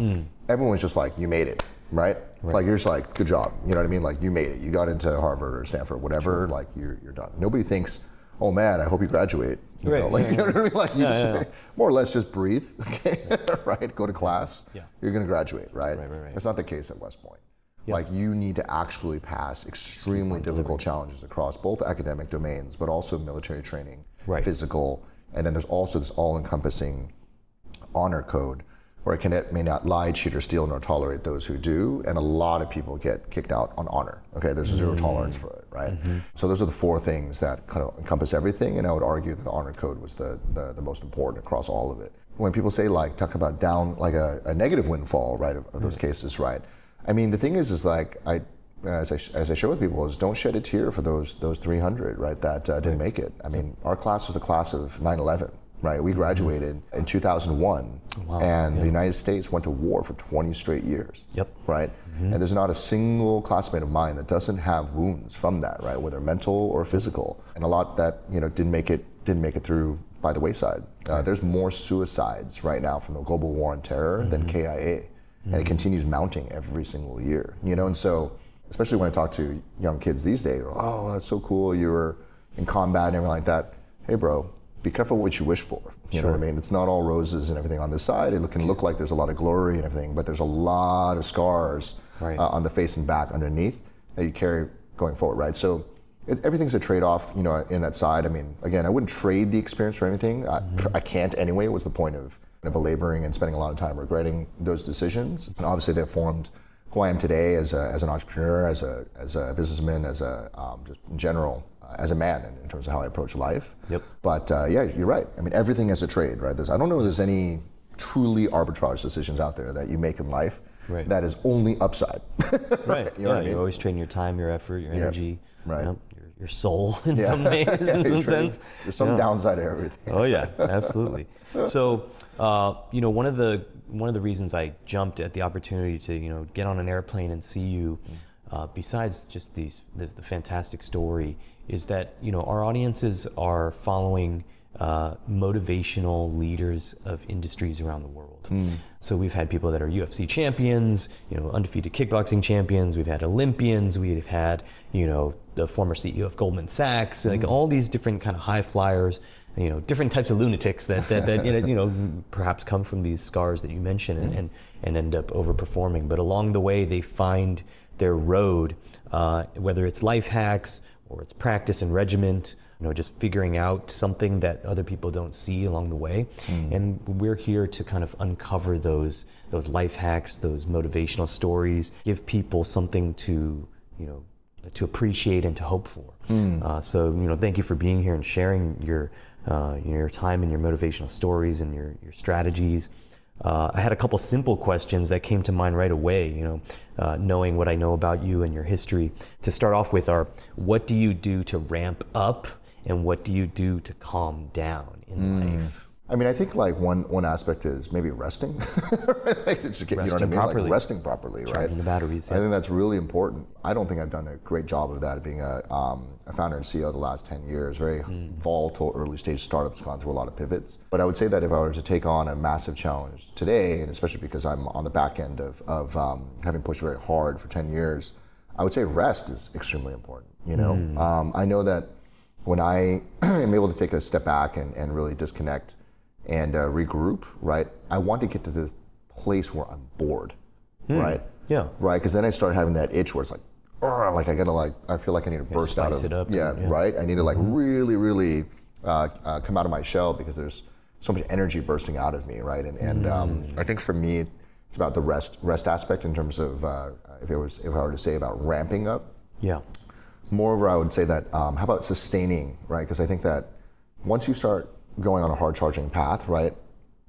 everyone's just like, you made it, right? Like you're just like, good job. You know what I mean? Like you made it. You got into Harvard or Stanford, whatever. Like you're done. Nobody thinks, oh man, I hope you graduate. You know what I mean? Like you just more or less just breathe, okay? Right? Go to class. Yeah. You're going to graduate, right? Right. That's not the case at West Point. Yep. Like you need to actually pass extremely difficult challenges across both academic domains, but also military training, physical, and then there's also this all-encompassing honor code where a cadet may not lie, cheat, or steal, nor tolerate those who do, and a lot of people get kicked out on honor. Okay, there's a zero tolerance for it, right? So those are the four things that kind of encompass everything, and I would argue that the honor code was the most important across all of it. When people say talk about down, like a negative windfall, right, of those cases, right? I mean, the thing is like, as I share with people, is don't shed a tear for those 300, right, that didn't make it. I mean, our class was the class of 9/11. Right, we graduated in 2001, and the United States went to war for 20 straight years. Yep. Right, and there's not a single classmate of mine that doesn't have wounds from that, right, whether mental or physical, and a lot that didn't make it through by the wayside. There's more suicides right now from the global war on terror than KIA, and it continues mounting every single year. And so, especially when I talk to young kids these days, oh, that's so cool, you were in combat and everything like that. Hey, bro. Be careful what you wish for. You know what I mean? It's not all roses and everything on this side. It can look like there's a lot of glory and everything, but there's a lot of scars on the face and back underneath that you carry going forward, right? So everything's a trade-off, in that side. I mean, again, I wouldn't trade the experience for anything. I can't anyway. What's the point of belaboring and spending a lot of time regretting those decisions? And obviously, they've formed who I am today as an entrepreneur, as a businessman, just in general, as a man in terms of how I approach life. Yep. But you're right. I mean, everything is a trade, right? I don't know if there's any truly arbitrage decisions out there that you make in life that is only upside. Right. You know what I mean? You're always trading your time, your effort, your energy, right? Your soul in some ways, in some sense. There's some downside to everything. Oh yeah, absolutely. So, one of the reasons I jumped at the opportunity to get on an airplane and see you, besides just the fantastic story, is that our audiences are following motivational leaders of industries around the world. So we've had people that are UFC champions, undefeated kickboxing champions. We've had Olympians. We've had the former CEO of Goldman Sachs, like all these different kind of high flyers. Different types of lunatics that perhaps come from these scars that you mentioned and end up overperforming. But along the way, they find their road, whether it's life hacks or it's practice and regiment, just figuring out something that other people don't see along the way. And we're here to kind of uncover those life hacks, those motivational stories, give people something to appreciate and to hope for. So thank you for being here and sharing your time and your motivational stories and your strategies. I had a couple simple questions that came to mind right away, knowing what I know about you and your history. To start off with are, what do you do to ramp up and what do you do to calm down in life? I mean, I think like one aspect is maybe resting, right? Like, just get, you know what I mean? Properly. Like resting properly, right? Charging the batteries. I think that's really important. I don't think I've done a great job of that, being a founder and CEO the last 10 years. Very volatile, early stage startups, gone through a lot of pivots. But I would say that if I were to take on a massive challenge today, and especially because I'm on the back end of having pushed very hard for 10 years, I would say rest is extremely important. You know, I know that when I am able to take a step back and really disconnect and regroup, right? I want to get to this place where I'm bored, right? Yeah. Right, because then I start having that itch where it's like, I gotta I feel like I need to burst out of it up. Right? I need to like really come out of my shell because there's so much energy bursting out of me, right? And I think for me, it's about the rest aspect in terms of if I were to say about ramping up. Yeah. Moreover, I would say that how about sustaining, right? Because I think that once you start going on a hard charging path, right?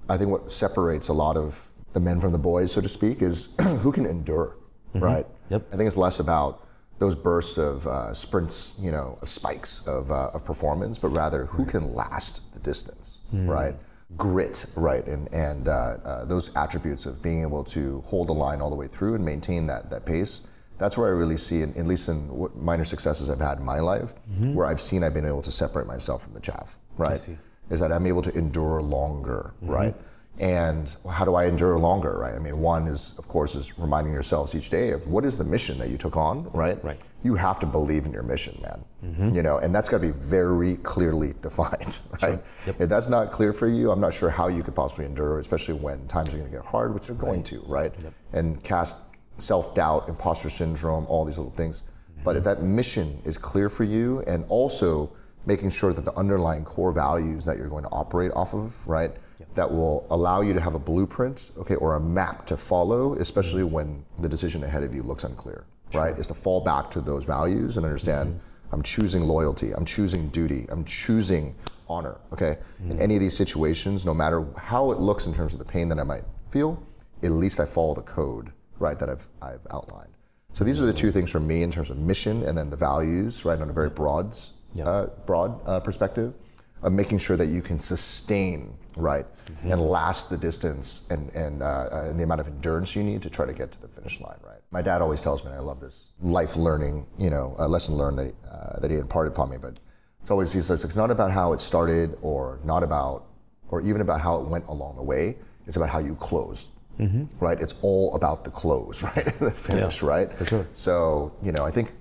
I think what separates a lot of the men from the boys, so to speak, is who can endure, right? Yep. I think it's less about those bursts of sprints, you know, of spikes of performance, but rather who can last the distance, right? Grit, right? And those attributes of being able to hold the line all the way through and maintain that pace. That's where I really see, at least in what minor successes I've had in my life, where I've been able to separate myself from the chaff, right? Is that I'm able to endure longer, right? And how do I endure longer, right? I mean, one is, of course, is reminding yourselves each day of what is the mission that you took on, right? Right. You have to believe in your mission, man. You know, and that's got to be very clearly defined, right? Sure. Yep. If that's not clear for you, I'm not sure how you could possibly endure, especially when times are going to get hard, which they're going to, right? And cast self-doubt, imposter syndrome, all these little things. But if that mission is clear for you, and also making sure that the underlying core values that you're going to operate off of, right, that will allow you to have a blueprint, okay, or a map to follow, especially when the decision ahead of you looks unclear, right, is to fall back to those values and understand I'm choosing loyalty, I'm choosing duty, I'm choosing honor, okay? In any of these situations, no matter how it looks in terms of the pain that I might feel, at least I follow the code, right, that I've outlined. So these are the two things for me in terms of mission and then the values, right, on a very broad perspective of making sure that you can sustain, right, and last the distance and the amount of endurance you need to try to get to the finish line, right? My dad always tells me, and I love this life learning, you know, a lesson learned that he imparted upon me, but he says it's not about how it started or even about how it went along the way. It's about how you closed. Right? It's all about the close, right? The finish, right? For sure. So, you know, I think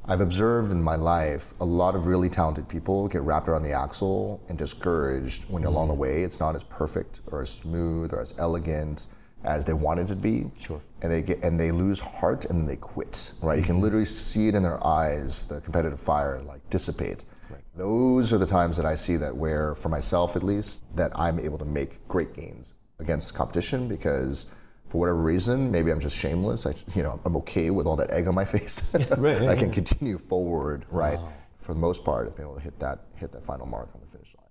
I've observed in my life a lot of really talented people get wrapped around the axle and discouraged when along the way it's not as perfect or as smooth or as elegant as they wanted it to be. Sure. And they lose heart and then they quit, right? You can literally see it in their eyes, the competitive fire like dissipate. Right. Those are the times that I see that where, for myself at least, that I'm able to make great gains against competition because for whatever reason, maybe I'm just shameless. I'm okay with all that egg on my face. I can continue forward, right? Wow. For the most part, I've been able to hit that final mark on the finish line.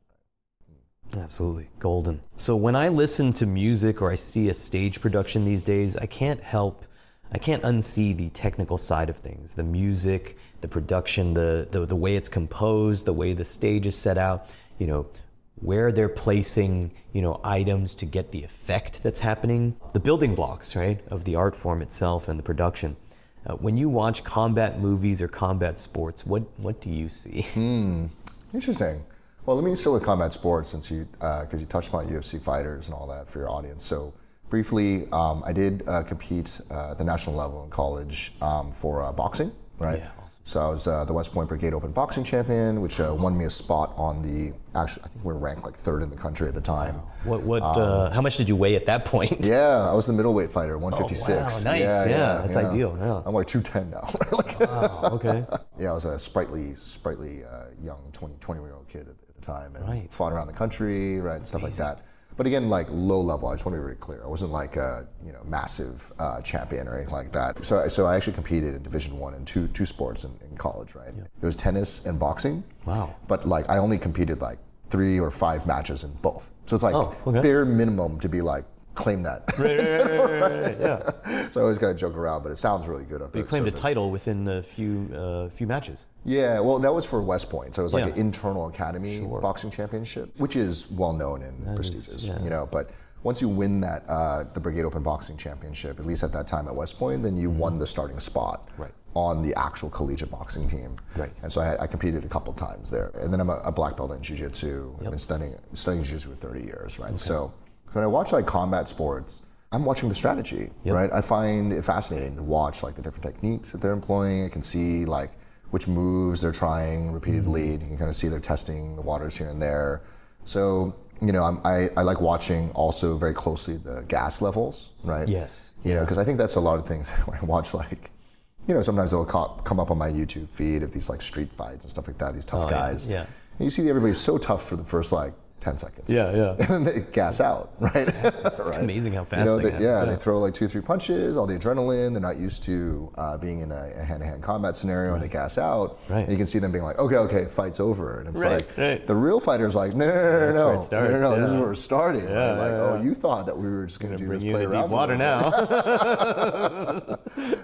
Right? Absolutely, golden. So when I listen to music or I see a stage production these days, I can't unsee the technical side of things, the music, the production, the way it's composed, the way the stage is set out, you know, where they're placing, you know, items to get the effect that's happening, the building blocks, right, of the art form itself and the production. When you watch combat movies or combat sports, what do you see? Interesting. Well, let me start with combat sports since because you touched upon UFC fighters and all that for your audience. So briefly, I did compete at the national level in college for boxing, right? Yeah, awesome. So I was the West Point Brigade Open Boxing Champion, which won me a spot on I think we were ranked like 3rd in the country at the time. How much did you weigh at that point? Yeah, I was the middleweed fighter, 156. Oh, wow, nice. Yeah, that's ideal. Yeah. I'm like 210 now. Wow, okay. Yeah, I was a sprightly young 20-year-old kid at the time and fought around the country, right, and stuff like that. But again, like low level, I just want to be very clear. I wasn't like a massive champion or anything like that. So I actually competed in Division I and two sports in college, right? Yeah. It was tennis and boxing. Wow. But like I only competed like 3 or 5 matches in both. So it's like bare minimum to be like claim that. Right, yeah. So I always got to joke around, but it sounds really good. You claimed a title within a few matches. Yeah, well, that was for West Point, so it was like Yeah. an internal academy boxing championship, which is well known and prestigious, you know. But once you win that the Brigade Open Boxing Championship, at least at that time at West Point, then you won the starting spot on the actual collegiate boxing team. Right. And so I competed a couple times there, and then I'm a black belt in jiu-jitsu. I've been studying jiu-jitsu for 30 years, right? So when I watch like combat sports, I'm watching the strategy, right? I find it fascinating to watch like the different techniques that they're employing. I can see like which moves they're trying repeatedly. You can kind of see they're testing the waters here and there. So, you know, I like watching also very closely the gas levels, right? Yes. You know, because I think that's a lot of things when I watch, like, you know, sometimes it'll come up on my YouTube feed of these like street fights and stuff like that, these tough guys. Yeah. And you see everybody's so tough for the first like 10 seconds. Yeah. And then they gas out, right? It's amazing how fast they they throw like 2-3 punches, all the adrenaline, they're not used to being in a hand-to-hand combat scenario, and they gas out. Right. And you can see them being like, okay, fight's over. And it's Right. the real fighter's like, no, this is where we're starting. Yeah, right? Like, yeah. oh, you thought that we were just going to do this play around. Water now.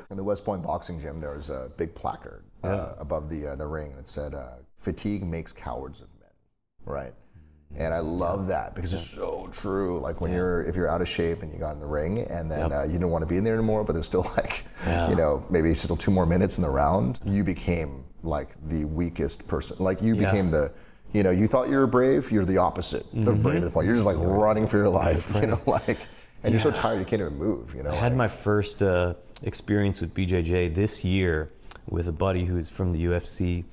In the West Point boxing gym, there was a big placard above the ring that said, "Fatigue makes cowards of men." Right. And I love that because it's so true. Like when if you're out of shape and you got in the ring and then you didn't want to be in there anymore, but there's still like, you know, maybe still 2 more minutes in the round, you became like the weakest person. Like you became you know, you thought you were brave, you're the opposite of brave to the point. You're just like running for your life, you know, like, and you're so tired you can't even move, you know. I had my first experience with BJJ this year with a buddy who's from the UFC.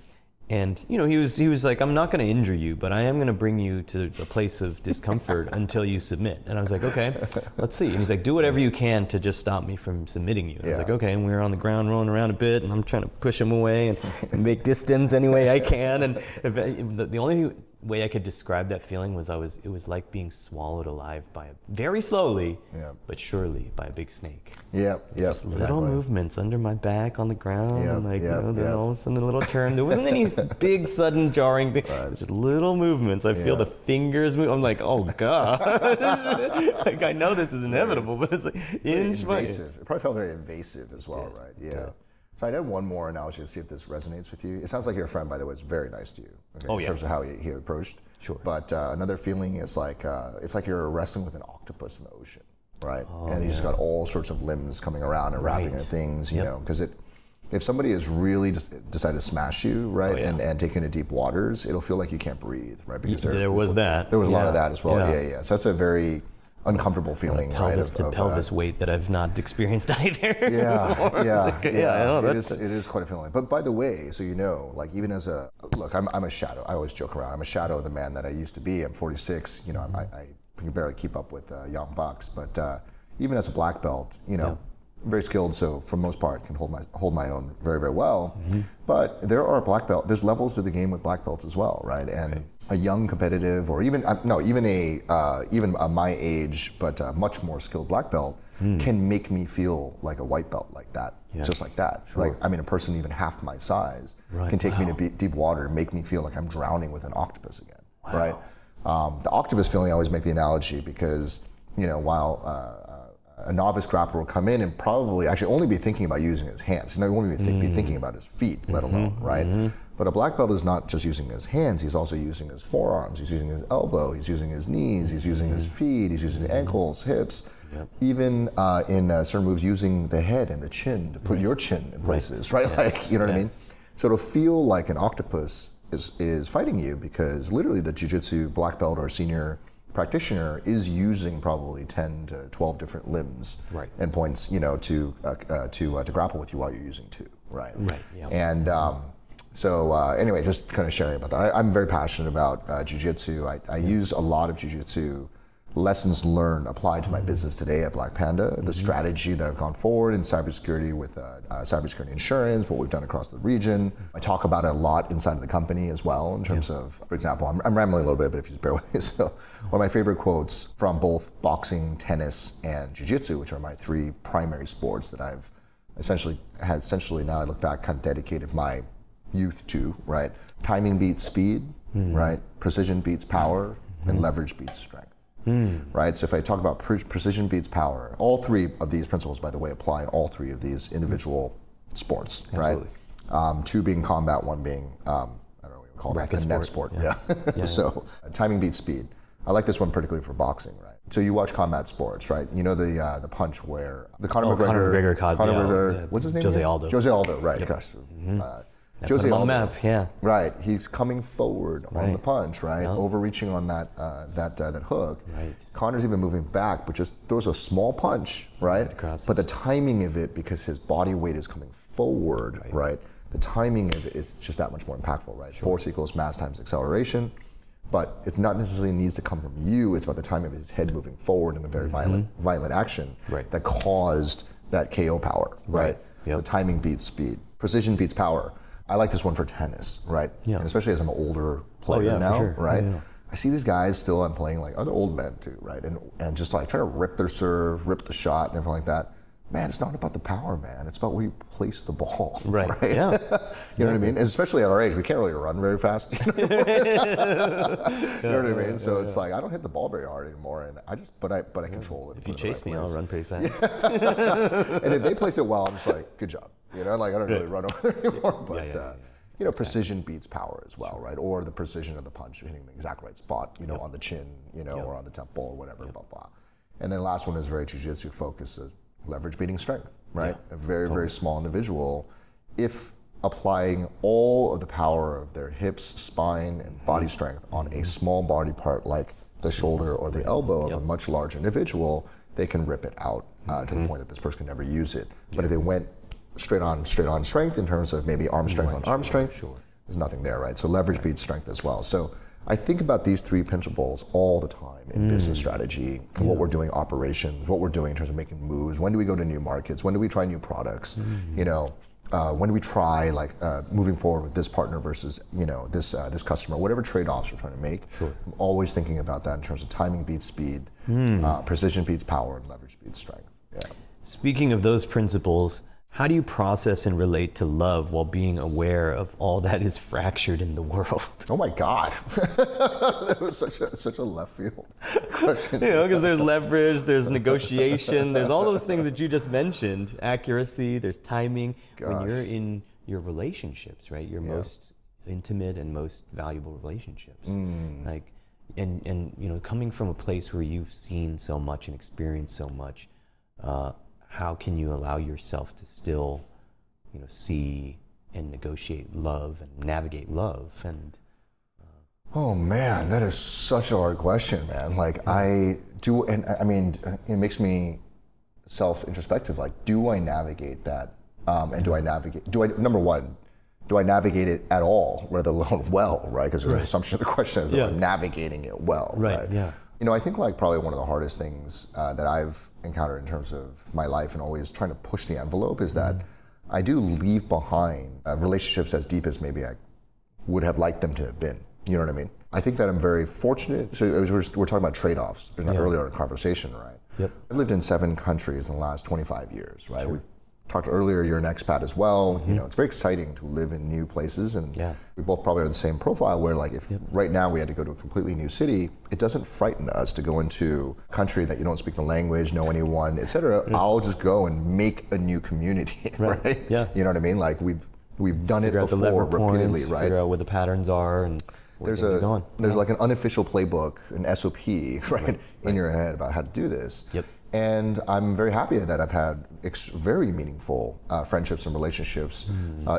And you know, he was like, I'm not going to injure you, but I am going to bring you to a place of discomfort until you submit. And I was like, okay, let's see. And he's like, do whatever you can to just stop me from submitting you. And I was like, okay. And we were on the ground rolling around a bit, and I'm trying to push him away and make distance any way I can. And the only way I could describe that feeling was it was like being swallowed alive very slowly, but surely by a big snake. Just little movements under my back on the ground, and like then all of a sudden a little turn. There wasn't any big sudden jarring thing. It was just little movements. I feel the fingers move. I'm like, oh god, like I know this is inevitable, but it's like invasive. It probably felt very invasive as well, right? Yeah. So I did one more analogy to see if this resonates with you. It sounds like your friend, by the way, is very nice to you. Okay, in terms of how he approached. Sure. But another feeling is like it's like you're wrestling with an octopus in the ocean, right? And you just got all sorts of limbs coming around and wrapping into things, you know, because if somebody has really just decided to smash you, right, and take you into deep waters, it'll feel like you can't breathe, right? Because there was a lot of that as well. Yeah. So that's a very uncomfortable feeling, pelvis right? To pelvis weight that I've not experienced either. It is quite a feeling. But by the way, so you know, like even as I'm a shadow. I always joke around. I'm a shadow of the man that I used to be. I'm 46. You know, I can barely keep up with young bucks. But even as a black belt, you know, very skilled. So for the most part, can hold my own very, very well. But there are there's levels to the game with black belts as well, right? And a young competitive, or even my age, but much more skilled black belt can make me feel like a white belt like that, just like that. Right? I mean, a person even half my size can take me to deep water and make me feel like I'm drowning with an octopus again. Right? The octopus feeling, I always make the analogy because, you know, while a novice grappler will come in and probably actually only be thinking about using his hands. He won't even be thinking about his feet, let alone, right? But a black belt is not just using his hands, he's also using his forearms, he's using his elbow, he's using his knees, he's using his feet, he's using his ankles, hips, even in certain moves using the head and the chin to put your chin in places, right? Like, you know what I mean? So to feel like an octopus is fighting you because literally the jiu-jitsu black belt or senior practitioner is using probably 10 to 12 different limbs and points, you know, to grapple with you while you're using two, right? And so anyway, just kind of sharing about that. I'm very passionate about jiu-jitsu. I use a lot of jiu-jitsu lessons learned applied to my business today at Black Panda, the strategy that I've gone forward in cybersecurity with cybersecurity insurance, what we've done across the region. I talk about it a lot inside of the company as well in terms of, for example, I'm rambling a little bit, but if you just bear with me. So one of my favorite quotes from both boxing, tennis, and jiu-jitsu, which are my three primary sports that I've essentially now I look back, kind of dedicated my youth to, right? Timing beats speed, right? Precision beats power, and leverage beats strength. right? So if I talk about precision beats power, all three of these principles, by the way, apply in all three of these individual sports, Absolutely. right? Two being combat, one being, I don't know what you call that, Racket the net sport, sport, yeah. So timing beats speed. I like this one particularly for boxing, right? So you watch combat sports, right? You know the punch where the Conor McGregor, what's his name? Jose Aldo. Jose Aldo, right? Yep. Gosh. Jose Aldo. On the map, yeah. Right, he's coming forward on the punch, right? Yep. Overreaching on that hook. Right. Conor's even moving back, but just throws a small punch, right? But the timing of it, because his body weight is coming forward, right? The timing of it is just that much more impactful, right? Force equals mass times acceleration. But it's not necessarily needs to come from you. It's about the timing of his head moving forward in a very violent action that caused that KO power, right? Yep. So timing beats speed. Precision beats power. I like this one for tennis, right? Yeah. And especially as an older player now, for sure. right? Yeah. I see these guys still, I'm playing like other old men too, right? And just like trying to rip their serve, rip the shot and everything like that. Man, it's not about the power, man. It's about where you place the ball. Right. Yeah. You know what I mean? And especially at our age, we can't really run very fast. You know what I mean? So it's like I don't hit the ball very hard anymore, and but I control it. If you chase me, I'll run pretty fast. And if they place it well, I'm just like, good job. You know, like I don't really run over there anymore. But you know, precision beats power as well, right? Or the precision of the punch, hitting the exact right spot, you know, on the chin, you know, or on the temple or whatever, blah blah. And then last one is very jiu-jitsu focused. Leverage beating strength, right? A very, very small individual, if applying all of the power of their hips, spine, and body strength on a small body part like the shoulder or the elbow of a much larger individual, they can rip it out to the point that this person can never use it. But if they went straight on strength in terms of maybe arm strength on arm strength, there's nothing there, right? So leverage beats strength as well. So I think about these three principles all the time in business strategy, what we're doing operations, what we're doing in terms of making moves, when do we go to new markets, when do we try new products, you know, when do we try like moving forward with this partner versus, you know, this customer, whatever trade-offs we're trying to make. I'm always thinking about that in terms of timing beats speed, precision beats power, and leverage beats strength. Yeah. Speaking of those principles, how do you process and relate to love while being aware of all that is fractured in the world? Oh my God, that was such a left field question. You know, because there's leverage, there's negotiation, there's all those things that you just mentioned. Accuracy, there's timing. When you're in your relationships, right? Your most intimate and most valuable relationships. Like, and you know, coming from a place where you've seen so much and experienced so much. How can you allow yourself to still, you know, see and negotiate love and navigate love? And oh man, that is such a hard question, man. Like I do, and I mean, it makes me self-introspective. Like, do I navigate that? And number one, do I navigate it at all, let alone well, right? Because the assumption of the question is that I'm navigating it well, right? Yeah. You know, I think like probably one of the hardest things that I've encountered in terms of my life and always trying to push the envelope is that I do leave behind relationships as deep as maybe I would have liked them to have been. You know what I mean? I think that I'm very fortunate. So we're talking about trade-offs earlier in the conversation, right? Yep. I've lived in 7 countries in the last 25 years, right? We've talked earlier, you're an expat as well. You know, it's very exciting to live in new places, and we both probably are the same profile where like if right now we had to go to a completely new city, it doesn't frighten us to go into a country that you don't speak the language, know anyone, etc. I'll just go and make a new community, right? Yeah. You know what I mean? Like we've done it figure out the before lever repeatedly, points, right? Figure out where the patterns are and where things are going. There's like an unofficial playbook, an SOP, right, in your head about how to do this. Yep. And I'm very happy that I've had very meaningful friendships and relationships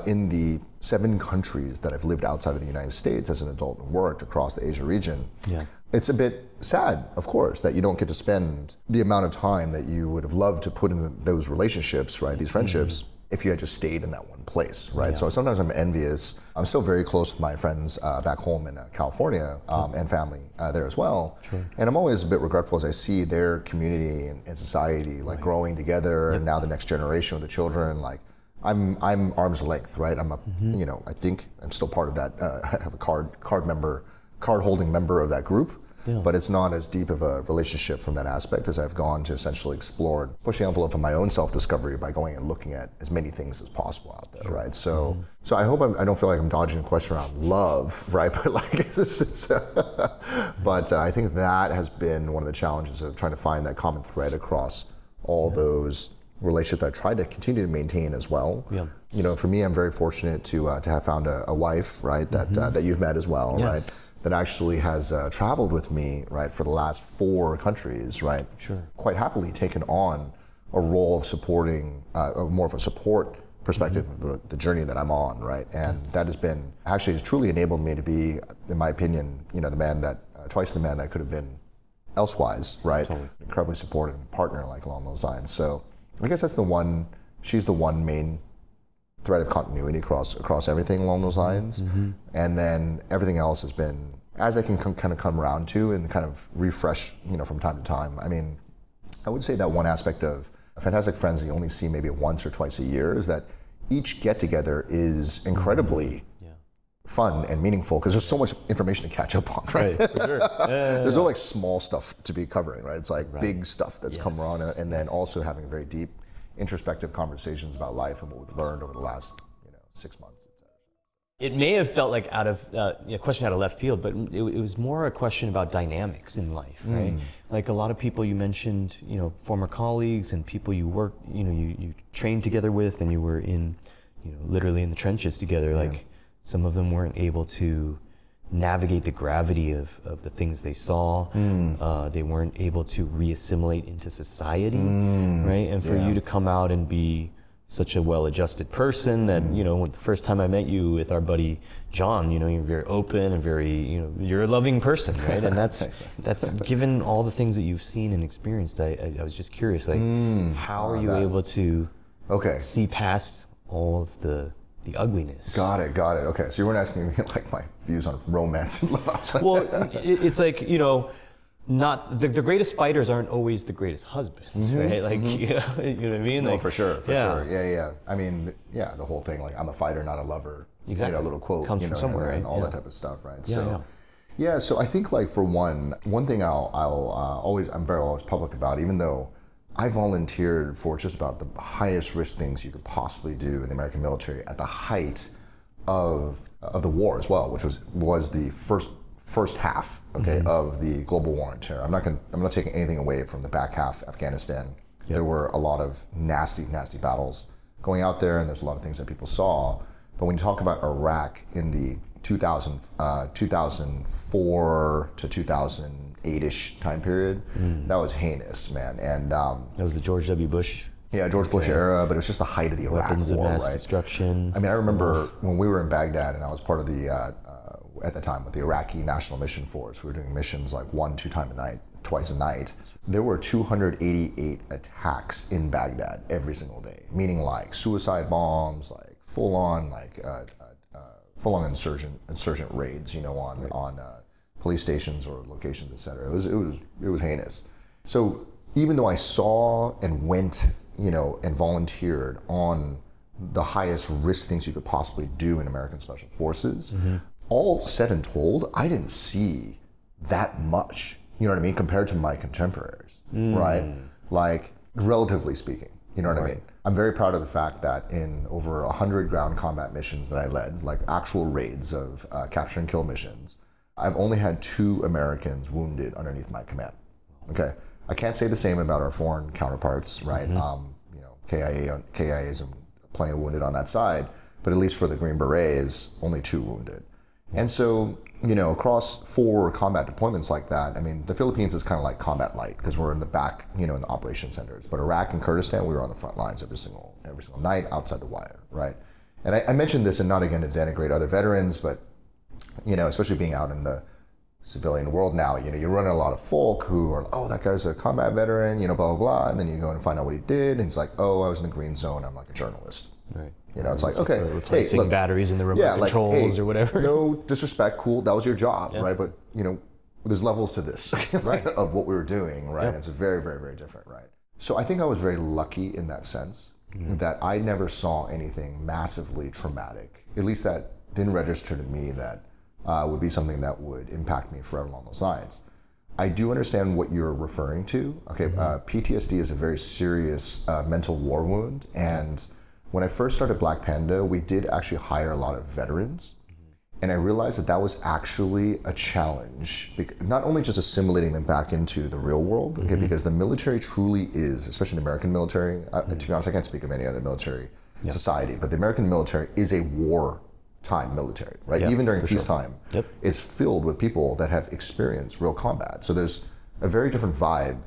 in the 7 countries that I've lived outside of the United States as an adult and worked across the Asia region. Yeah. It's a bit sad, of course, that you don't get to spend the amount of time that you would have loved to put in those relationships, right, these friendships, if you had just stayed in that one place, right? So sometimes I'm envious. I'm still very close with my friends back home in California and family there as well. And I'm always a bit regretful as I see their community and society like growing together, and now the next generation of the children, like I'm arm's length, right? I'm a, you know, I think I'm still part of that. I have a card holding member of that group. but it's not as deep of a relationship from that aspect as I've gone to essentially explore and push the envelope of my own self-discovery by going and looking at as many things as possible out there, right? So I hope I don't feel like I'm dodging the question around love, right? But like, but I think that has been one of the challenges of trying to find that common thread across all those relationships that I try to continue to maintain as well. Yeah. You know, for me, I'm very fortunate to have found a wife, right, that that you've met as well, right, that actually has traveled with me, right, for the last 4 countries, right, quite happily taken on a role of supporting, more of a support perspective of the journey that I'm on, right, and that has been, actually has truly enabled me to be, in my opinion, you know, the man that, twice the man that could have been elsewise, right, incredibly supportive partner, like along those lines. So I guess that's the one, she's the one main thread of continuity across everything along those lines. And then everything else has been, as I can kind of come around to and kind of refresh, you know, from time to time. I mean, I would say that one aspect of Fantastic Friends that you only see maybe once or twice a year is that each get together is incredibly fun and meaningful because there's so much information to catch up on, right? For sure. There's no like small stuff to be covering, right? It's like big stuff that's come around, and then also having very deep introspective conversations about life and what we've learned over the last 6 months. It may have felt like a question out of left field, but it was more a question about dynamics in life, right? Like a lot of people you mentioned, you know, former colleagues and people you work, you know, you trained together with, and you were in, you know, literally in the trenches together. Like some of them weren't able to navigate the gravity of the things they saw. They weren't able to re-assimilate into society, right? And for you to come out and be such a well-adjusted person that, you know, the first time I met you with our buddy John, you know, you're very open and very, you know, you're a loving person, right? And that's given all the things that you've seen and experienced, I was just curious, like, how are you able to see past all of the ugliness? Got it. Okay, so you weren't asking me like my views on romance and love. Well, it's like, you know, not the greatest fighters aren't always the greatest husbands, right? Like, you know what I mean? No, like, for sure. Yeah. I mean, the whole thing, like, I'm a fighter, not a lover. Exactly. You know, little quote, comes you know, from somewhere, and right? all that type of stuff, right? Yeah, so, so I think, like, for one thing I'm very always public about, even though I volunteered for just about the highest risk things you could possibly do in the American military at the height of the war as well, which was the first half, of the global war on terror. I'm not taking anything away from the back half, Afghanistan. There were a lot of nasty battles going out there, and there's a lot of things that people saw. But when you talk about Iraq in the 2004 to 2008-ish time period, that was heinous, man. And that was the George W. Bush. Yeah, George Bush era, but it was just the height of the Iraq Weapons war, of mass right? destruction. I mean, I remember when we were in Baghdad, and I was part of the at the time with the Iraqi National Mission Force. We were doing missions like twice a night. There were 288 attacks in Baghdad every single day, meaning like suicide bombs, like full-on insurgent raids, you know, on police stations or locations, etc. It was heinous. So even though I saw and went, you know, and volunteered on the highest risk things you could possibly do in American Special Forces, all said and told, I didn't see that much, you know what I mean, compared to my contemporaries, right? Like, relatively speaking, you know what I mean? I'm very proud of the fact that in over 100 ground combat missions that I led, like actual raids of capture and kill missions, I've only had 2 Americans wounded underneath my command, okay? I can't say the same about our foreign counterparts, right? You know, KIAs and plenty of wounded on that side, but at least for the Green Berets, only 2 wounded. And so, you know, across 4 combat deployments like that, I mean, the Philippines is kind of like combat light because we're in the back, you know, in the operation centers. But Iraq and Kurdistan, we were on the front lines every single night outside the wire, right? And I mentioned this, and not again to denigrate other veterans, but, you know, especially being out in the civilian world now, you know, you're running a lot of folk who are, oh, that guy's a combat veteran, you know, blah, blah, blah. And then you go and find out what he did, and he's like, oh, I was in the green zone, I'm like a journalist. Right. You know, it's like, okay, replacing look, batteries in the remote controls or whatever. No disrespect, cool, that was your job, right? But, you know, there's levels to this of what we were doing, right? It's very, very, very different, right? So I think I was very lucky in that sense that I never saw anything massively traumatic. At least that didn't register to me that would be something that would impact me forever along those lines. I do understand what you're referring to. Okay, PTSD is a very serious mental war wound, and when I first started Black Panda, we did actually hire a lot of veterans, and I realized that that was actually a challenge, not only just assimilating them back into the real world, okay, because the military truly is, especially the American military, to be honest, I can't speak of any other military society, but the American military is a wartime military, right? Even during peacetime, it's filled with people that have experienced real combat. So there's a very different vibe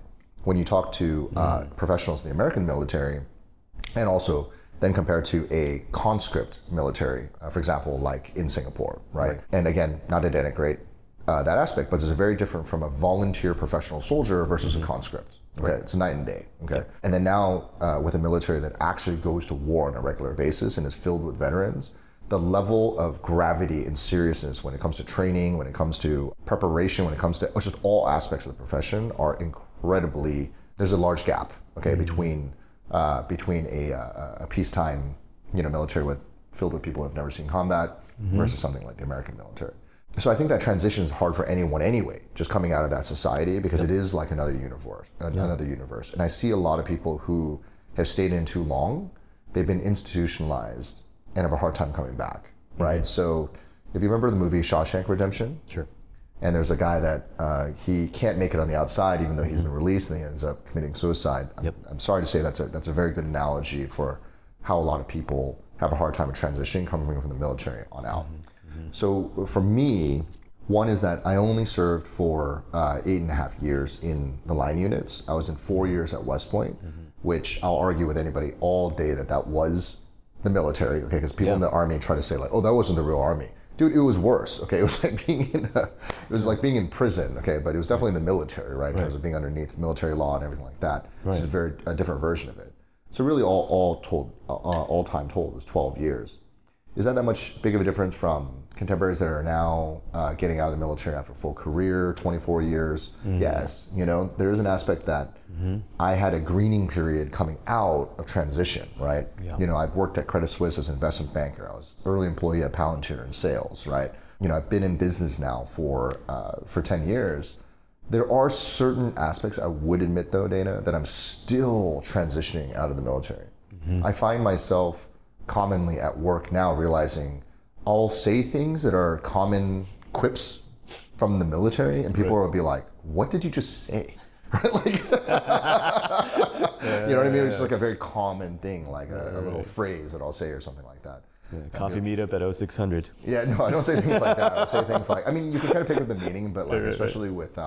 when you talk to professionals in the American military, and also then compared to a conscript military, for example, like in Singapore, right? And again, not to denigrate that aspect, but it's very different from a volunteer professional soldier versus a conscript. Okay, it's night and day. Okay, and then now with a military that actually goes to war on a regular basis and is filled with veterans, the level of gravity and seriousness when it comes to training, when it comes to preparation, when it comes to just all aspects of the profession are incredibly. There's a large gap, okay, between a peacetime, military filled with people who have never seen combat versus something like the American military. So I think that transition is hard for anyone anyway, just coming out of that society, because it is like another universe. And I see a lot of people who have stayed in too long, they've been institutionalized and have a hard time coming back, right? So if you remember the movie Shawshank Redemption, and there's a guy that he can't make it on the outside even though he's been released, and he ends up committing suicide. I'm sorry to say that's a very good analogy for how a lot of people have a hard time of transitioning coming from the military on out. So for me, one is that I only served for 8.5 years in the line units. I was in 4 years at West Point, which I'll argue with anybody all day that was the military, okay? Because people in the Army try to say like, oh, that wasn't the real Army. Dude, it was worse, okay? It was like being in prison, okay? But it was definitely in the military, right? In terms of being underneath military law and everything like that. It's a different version of it. So really all time told is 12 years. Is that much big of a difference from contemporaries that are now getting out of the military after a full career, 24 years? Yes, there is an aspect that I had a greening period coming out of transition, right? I've worked at Credit Suisse as an investment banker. I was early employee at Palantir in sales, right? I've been in business now for 10 years. There are certain aspects I would admit though, Dana, that I'm still transitioning out of the military. I find myself commonly at work now realizing I'll say things that are common quips from the military, and people will be like, what did you just say? Right? Like, you know what I mean? It's like a very common thing, like a little phrase that I'll say or something like that. Coffee meetup at 0600. Yeah, no, I don't say things like that. I'll say things like, you can kind of pick up the meaning, but like, especially with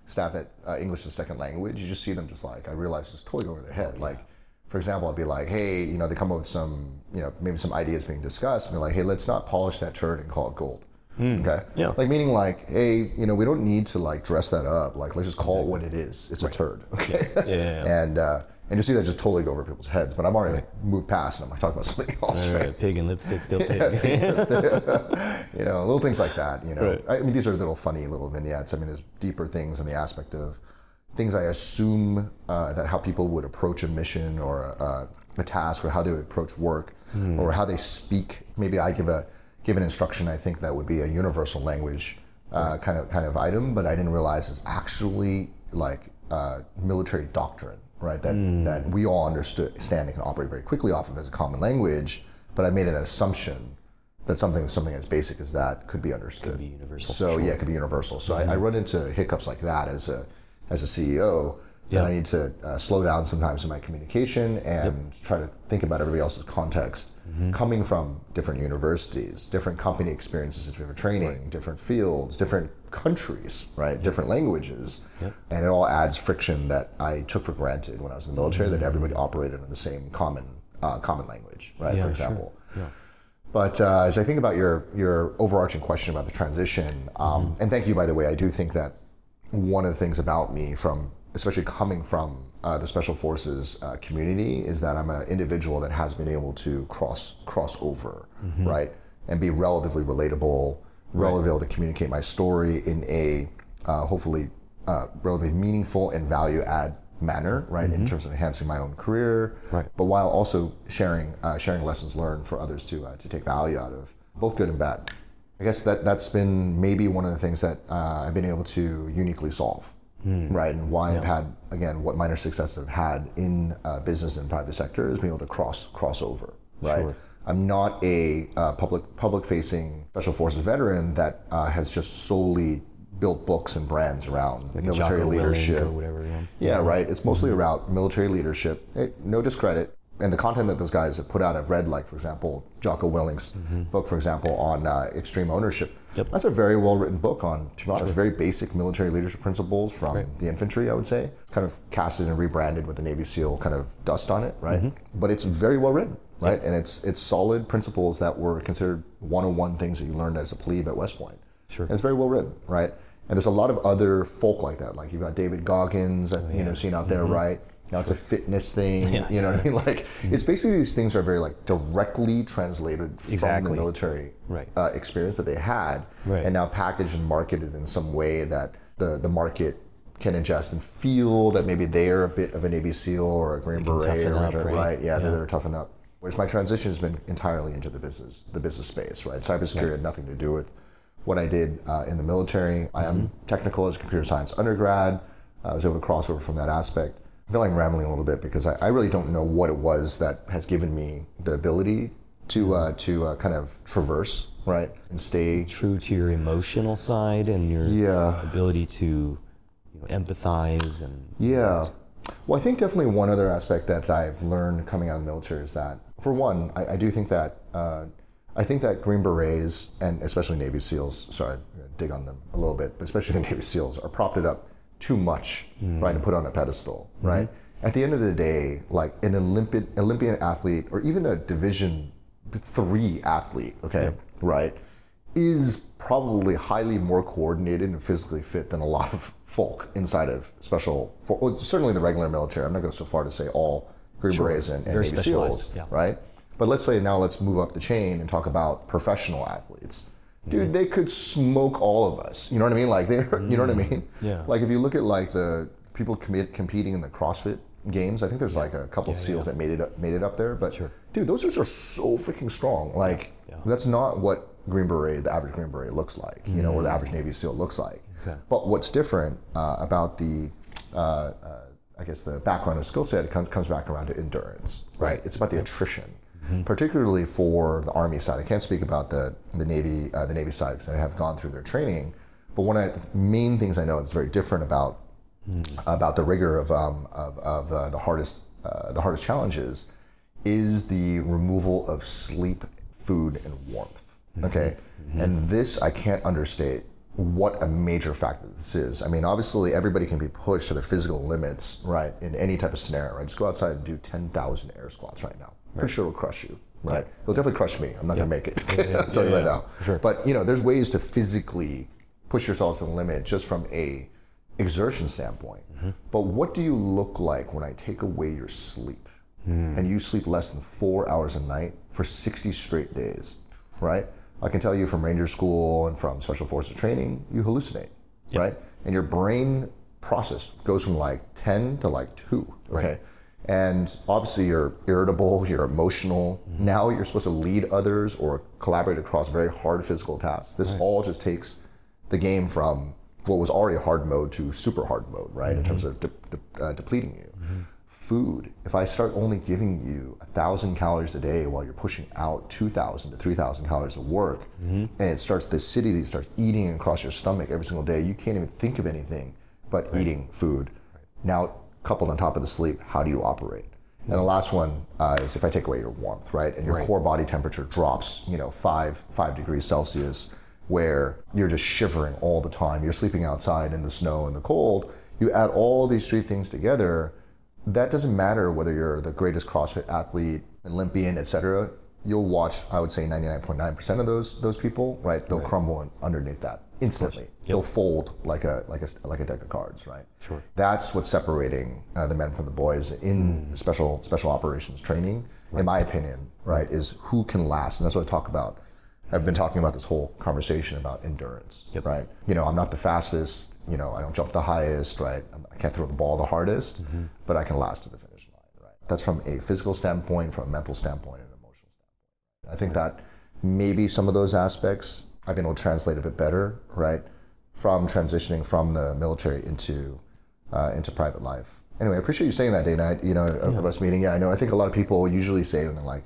staff that English is second language, you just see them just like, I realize just totally go over their head. Like, for example, I'll be like, hey, they come up with some, maybe some ideas being discussed, and be like, hey, let's not polish that turd and call it gold. Okay? Yeah. Like, meaning like, hey, we don't need to like dress that up. Like, let's just call it what it is. It's a turd. Okay? And you see that just totally go over people's heads. But I'm already like moved past, and I'm like talking about something else. Right? Pig and lipstick, still pig. Little things like that. I mean, these are little funny little vignettes. I mean, there's deeper things in the aspect of things I assume that how people would approach a mission or a task, or how they would approach work, or how they speak. Maybe I give an instruction I think that would be a universal language kind of item, but I didn't realize it's actually like military doctrine, right? That we all understand and can operate very quickly off of as a common language, but I made an assumption that something as basic as that could be understood. Could be universal. So it could be universal. So I run into hiccups like that as a CEO, that I need to slow down sometimes in my communication and try to think about everybody else's context, coming from different universities, different company experiences, different training, different fields, different countries, right? Different languages. And it all adds friction that I took for granted when I was in the military, that everybody operated in the same common language, right? For example. But as I think about your overarching question about the transition, and thank you, by the way, I do think that one of the things about me, especially coming from the Special Forces community, is that I'm an individual that has been able to cross over, right? And be relatively relatable, relatively able to communicate my story in a hopefully relatively meaningful and value add manner, right? In terms of enhancing my own career, but while also sharing lessons learned for others to take value out of, both good and bad I guess that's been maybe one of the things that I've been able to uniquely solve, right? And why I've had, again, what minor success I've had in business and private sector is being able to cross over, right? Sure. I'm not a public-facing special forces veteran that has just solely built books and brands around Like military Jocko Willink leadership. or whatever. Yeah, right. It's mostly around military leadership. No discredit. And the content that those guys have put out, I've read, like, for example, Jocko Willink's book, for example, on extreme ownership. Yep. That's a very well-written book on, to be honest, very basic military leadership principles from the infantry, I would say. It's kind of casted and rebranded with the Navy SEAL kind of dust on it, right? But it's very well-written, right? And it's solid principles that were considered 101 things that you learned as a plebe at West Point. Sure. And it's very well-written, right? And there's a lot of other folk like that. Like, you've got David Goggins, seen out there, right? Now it's a fitness thing, you know what I mean? Like, it's basically, these things are very, like, directly translated from the military experience that they had, and now packaged and marketed in some way that the market can ingest and feel that maybe they're a bit of a Navy SEAL or a Green Beret, they're toughen up. Whereas my transition has been entirely into the business space, right? Cybersecurity had nothing to do with what I did in the military. I am technical as a computer science undergrad. I was able to cross over from that aspect. I feel like I'm rambling a little bit because I really don't know what it was that has given me the ability to kind of traverse, right, and stay true to your emotional side and your ability to empathize and Well, I think definitely one other aspect that I've learned coming out of the military is that, for one, I do think that Green Berets, and especially Navy SEALs, sorry, I'm going to dig on them a little bit, but especially the Navy SEALs, are propped it up too much, right, and put on a pedestal, right? At the end of the day, like, an Olympian athlete, or even a Division III athlete, right, is probably highly more coordinated and physically fit than a lot of folk inside of certainly the regular military. I'm not going so far to say all Green Berets and Navy SEAls, right? But let's move up the chain and talk about professional athletes. Dude, they could smoke all of us. You know what I mean? Like, you know what I mean? Yeah. Like, if you look at, like, the people competing in the CrossFit games, I think there's like a couple of SEALs that made it up there. But dude, those dudes are so freaking strong. Like, that's not what the average Green Beret looks like, or the average Navy SEAL looks like. But what's different about the I guess the background and skill set, it comes back around to endurance, right? It's about the attrition. Particularly for the Army side. I can't speak about the Navy side because I have gone through their training. But one of the main things I know that's very different about the rigor of the hardest challenges is the removal of sleep, food, and warmth. Okay, and this, I can't understate what a major factor this is. I mean, obviously, everybody can be pushed to their physical limits, right, in any type of scenario, right? Just go outside and do 10,000 air squats right now. Pretty sure it'll crush you, right? It'll definitely crush me. I'm not going to make it. I'll tell you right now. Sure. But, there's ways to physically push yourself to the limit just from a exertion standpoint. But what do you look like when I take away your sleep and you sleep less than 4 hours a night for 60 straight days, right? I can tell you from Ranger School and from Special Forces training, you hallucinate, right? And your brain process goes from like 10 to like 2, okay? And obviously you're irritable, you're emotional. Now you're supposed to lead others or collaborate across very hard physical tasks. This all just takes the game from what was already a hard mode to super hard mode, right? In terms of depleting you. Food, if I start only giving you 1,000 calories a day while you're pushing out 2,000 to 3,000 calories of work, and it starts eating across your stomach every single day, you can't even think of anything but eating food. Now, coupled on top of the sleep, how do you operate? And the last one is if I take away your warmth, right? And your core body temperature drops, 5 degrees Celsius, where you're just shivering all the time. You're sleeping outside in the snow and the cold. You add all these three things together, that doesn't matter whether you're the greatest CrossFit athlete, Olympian, etc. You'll watch, I would say 99.9% of those people, right? They'll crumble underneath that instantly. They'll fold like a deck of cards, right? Sure. That's what's separating the men from the boys in special operations training, in my opinion, right? Is who can last, and that's what I talk about. I've been talking about this whole conversation about endurance, right? I'm not the fastest, I don't jump the highest, right? I can't throw the ball the hardest, but I can last to the finish line, right? That's from a physical standpoint, from a mental standpoint, and an emotional standpoint. I think that maybe some of those aspects I've been able to translate a bit better, right? From transitioning from the military into private life. Anyway, I appreciate you saying that, Dana. Of us meeting. Yeah, I know. I think a lot of people usually say when they're like,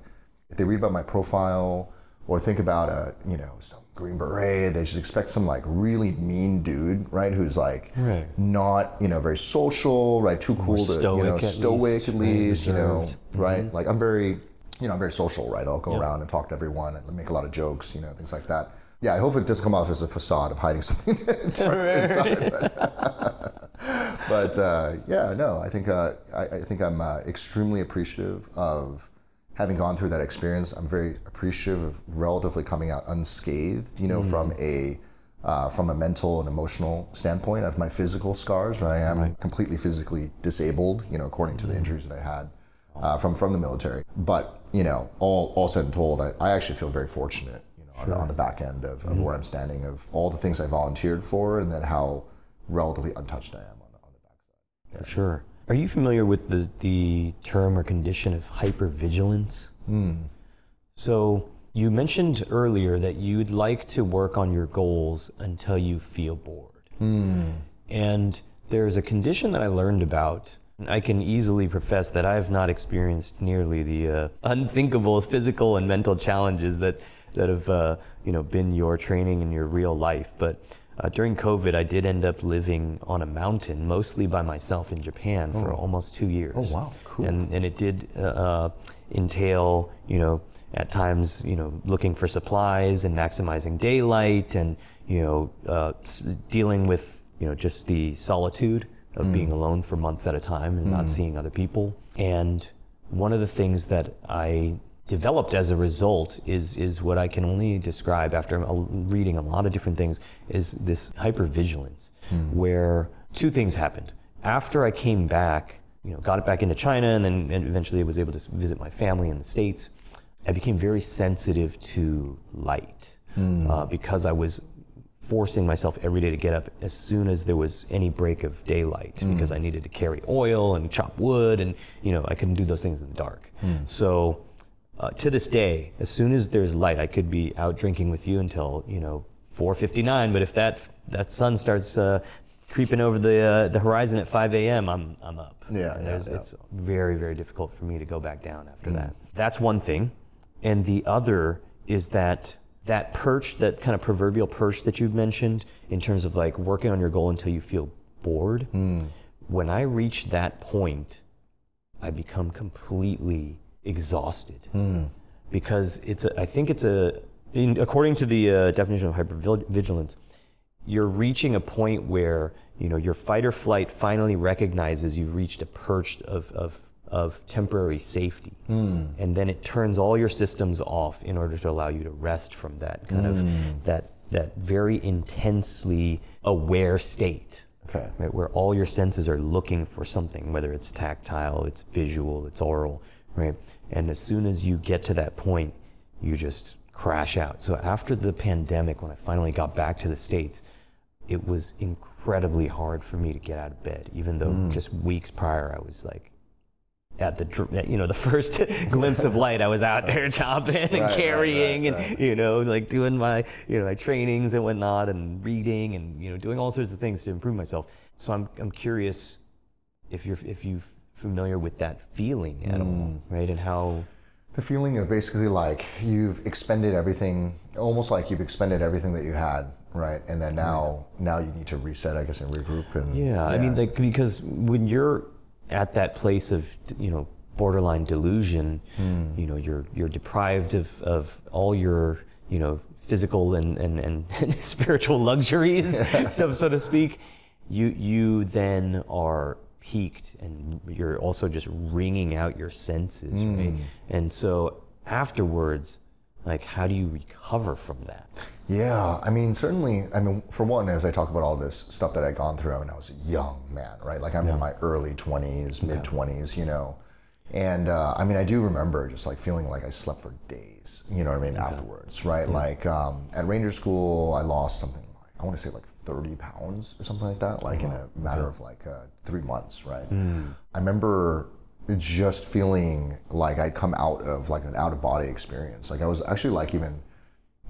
if they read about my profile or think about some Green Beret, they should expect some like really mean dude, right? Who's like not, very social, right? Too cool to, stoic at least, right? Like I'm very social, right? I'll go around and talk to everyone and make a lot of jokes, things like that. Yeah, I hope it does come off as a facade of hiding something dark inside. But I think I'm extremely appreciative of having gone through that experience. I'm very appreciative of relatively coming out unscathed, from a mental and emotional standpoint. Of my physical scars, I am completely physically disabled, according to the injuries that I had from the military. But all said and told, I actually feel very fortunate, on the back end of where I'm standing, of all the things I volunteered for, and then how relatively untouched I am on the backside. Yeah. For sure. Are you familiar with the term or condition of hypervigilance? So you mentioned earlier that you'd like to work on your goals until you feel bored. And there's a condition that I learned about. I can easily profess that I've not experienced nearly the unthinkable physical and mental challenges that have been your training in your real life. But during COVID, I did end up living on a mountain, mostly by myself in Japan for almost 2 years. Oh, wow, cool. And it did entail, at times, looking for supplies and maximizing daylight and, dealing with, just the solitude of being alone for months at a time and not seeing other people. And one of the things that I developed as a result is what I can only describe after reading a lot of different things, is this hypervigilance, where two things happened. After I came back, got it back into China, and eventually was able to visit my family in the States, I became very sensitive to light because I was forcing myself every day to get up as soon as there was any break of daylight, because I needed to carry oil and chop wood, and I couldn't do those things in the dark. So to this day, as soon as there's light, I could be out drinking with you until 4:59. But if that sun starts creeping over the horizon at 5 a.m., I'm up. It's very, very difficult for me to go back down after that. That's one thing, and the other is that perch, that kind of proverbial perch that you've mentioned, in terms of like working on your goal until you feel bored. When I reach that point, I become completely exhausted, because according to the definition of hypervigilance, you're reaching a point where your fight or flight finally recognizes you've reached a perch of temporary safety, and then it turns all your systems off in order to allow you to rest from that kind of that very intensely aware state. Okay. Right, where all your senses are looking for something, whether it's tactile, it's visual, it's oral. Right, and as soon as you get to that point, you just crash out. So after the pandemic, when I finally got back to the States, it was incredibly hard for me to get out of bed, even though just weeks prior I was like, at the first glimpse of light, I was out there chopping and carrying and like doing my my trainings and whatnot, and reading and doing all sorts of things to improve myself. So I'm curious if you're familiar with that feeling at all, right? And how the feeling of basically like you've expended everything, almost like you've expended everything that you had, right? And then now you need to reset, I guess, and regroup. And I mean, like, because when you're at that place of borderline delusion, you're deprived of all your physical and spiritual luxuries, so to speak. You then are peaked, and you're also just wringing out your senses, right? And so afterwards, like, how do you recover from that? Yeah, I mean, certainly, for one, as I talk about all this stuff that I'd gone through when I was a young man, right? Like, I'm in my early 20s, mid-20s, and I do remember just like feeling like I slept for days, afterwards, right? Like, at Ranger School, I lost something, I want to say like 30 pounds or something like that, like in a matter of like 3 months, right? I remember just feeling like I'd come out of like an out-of-body experience. Like I was actually like even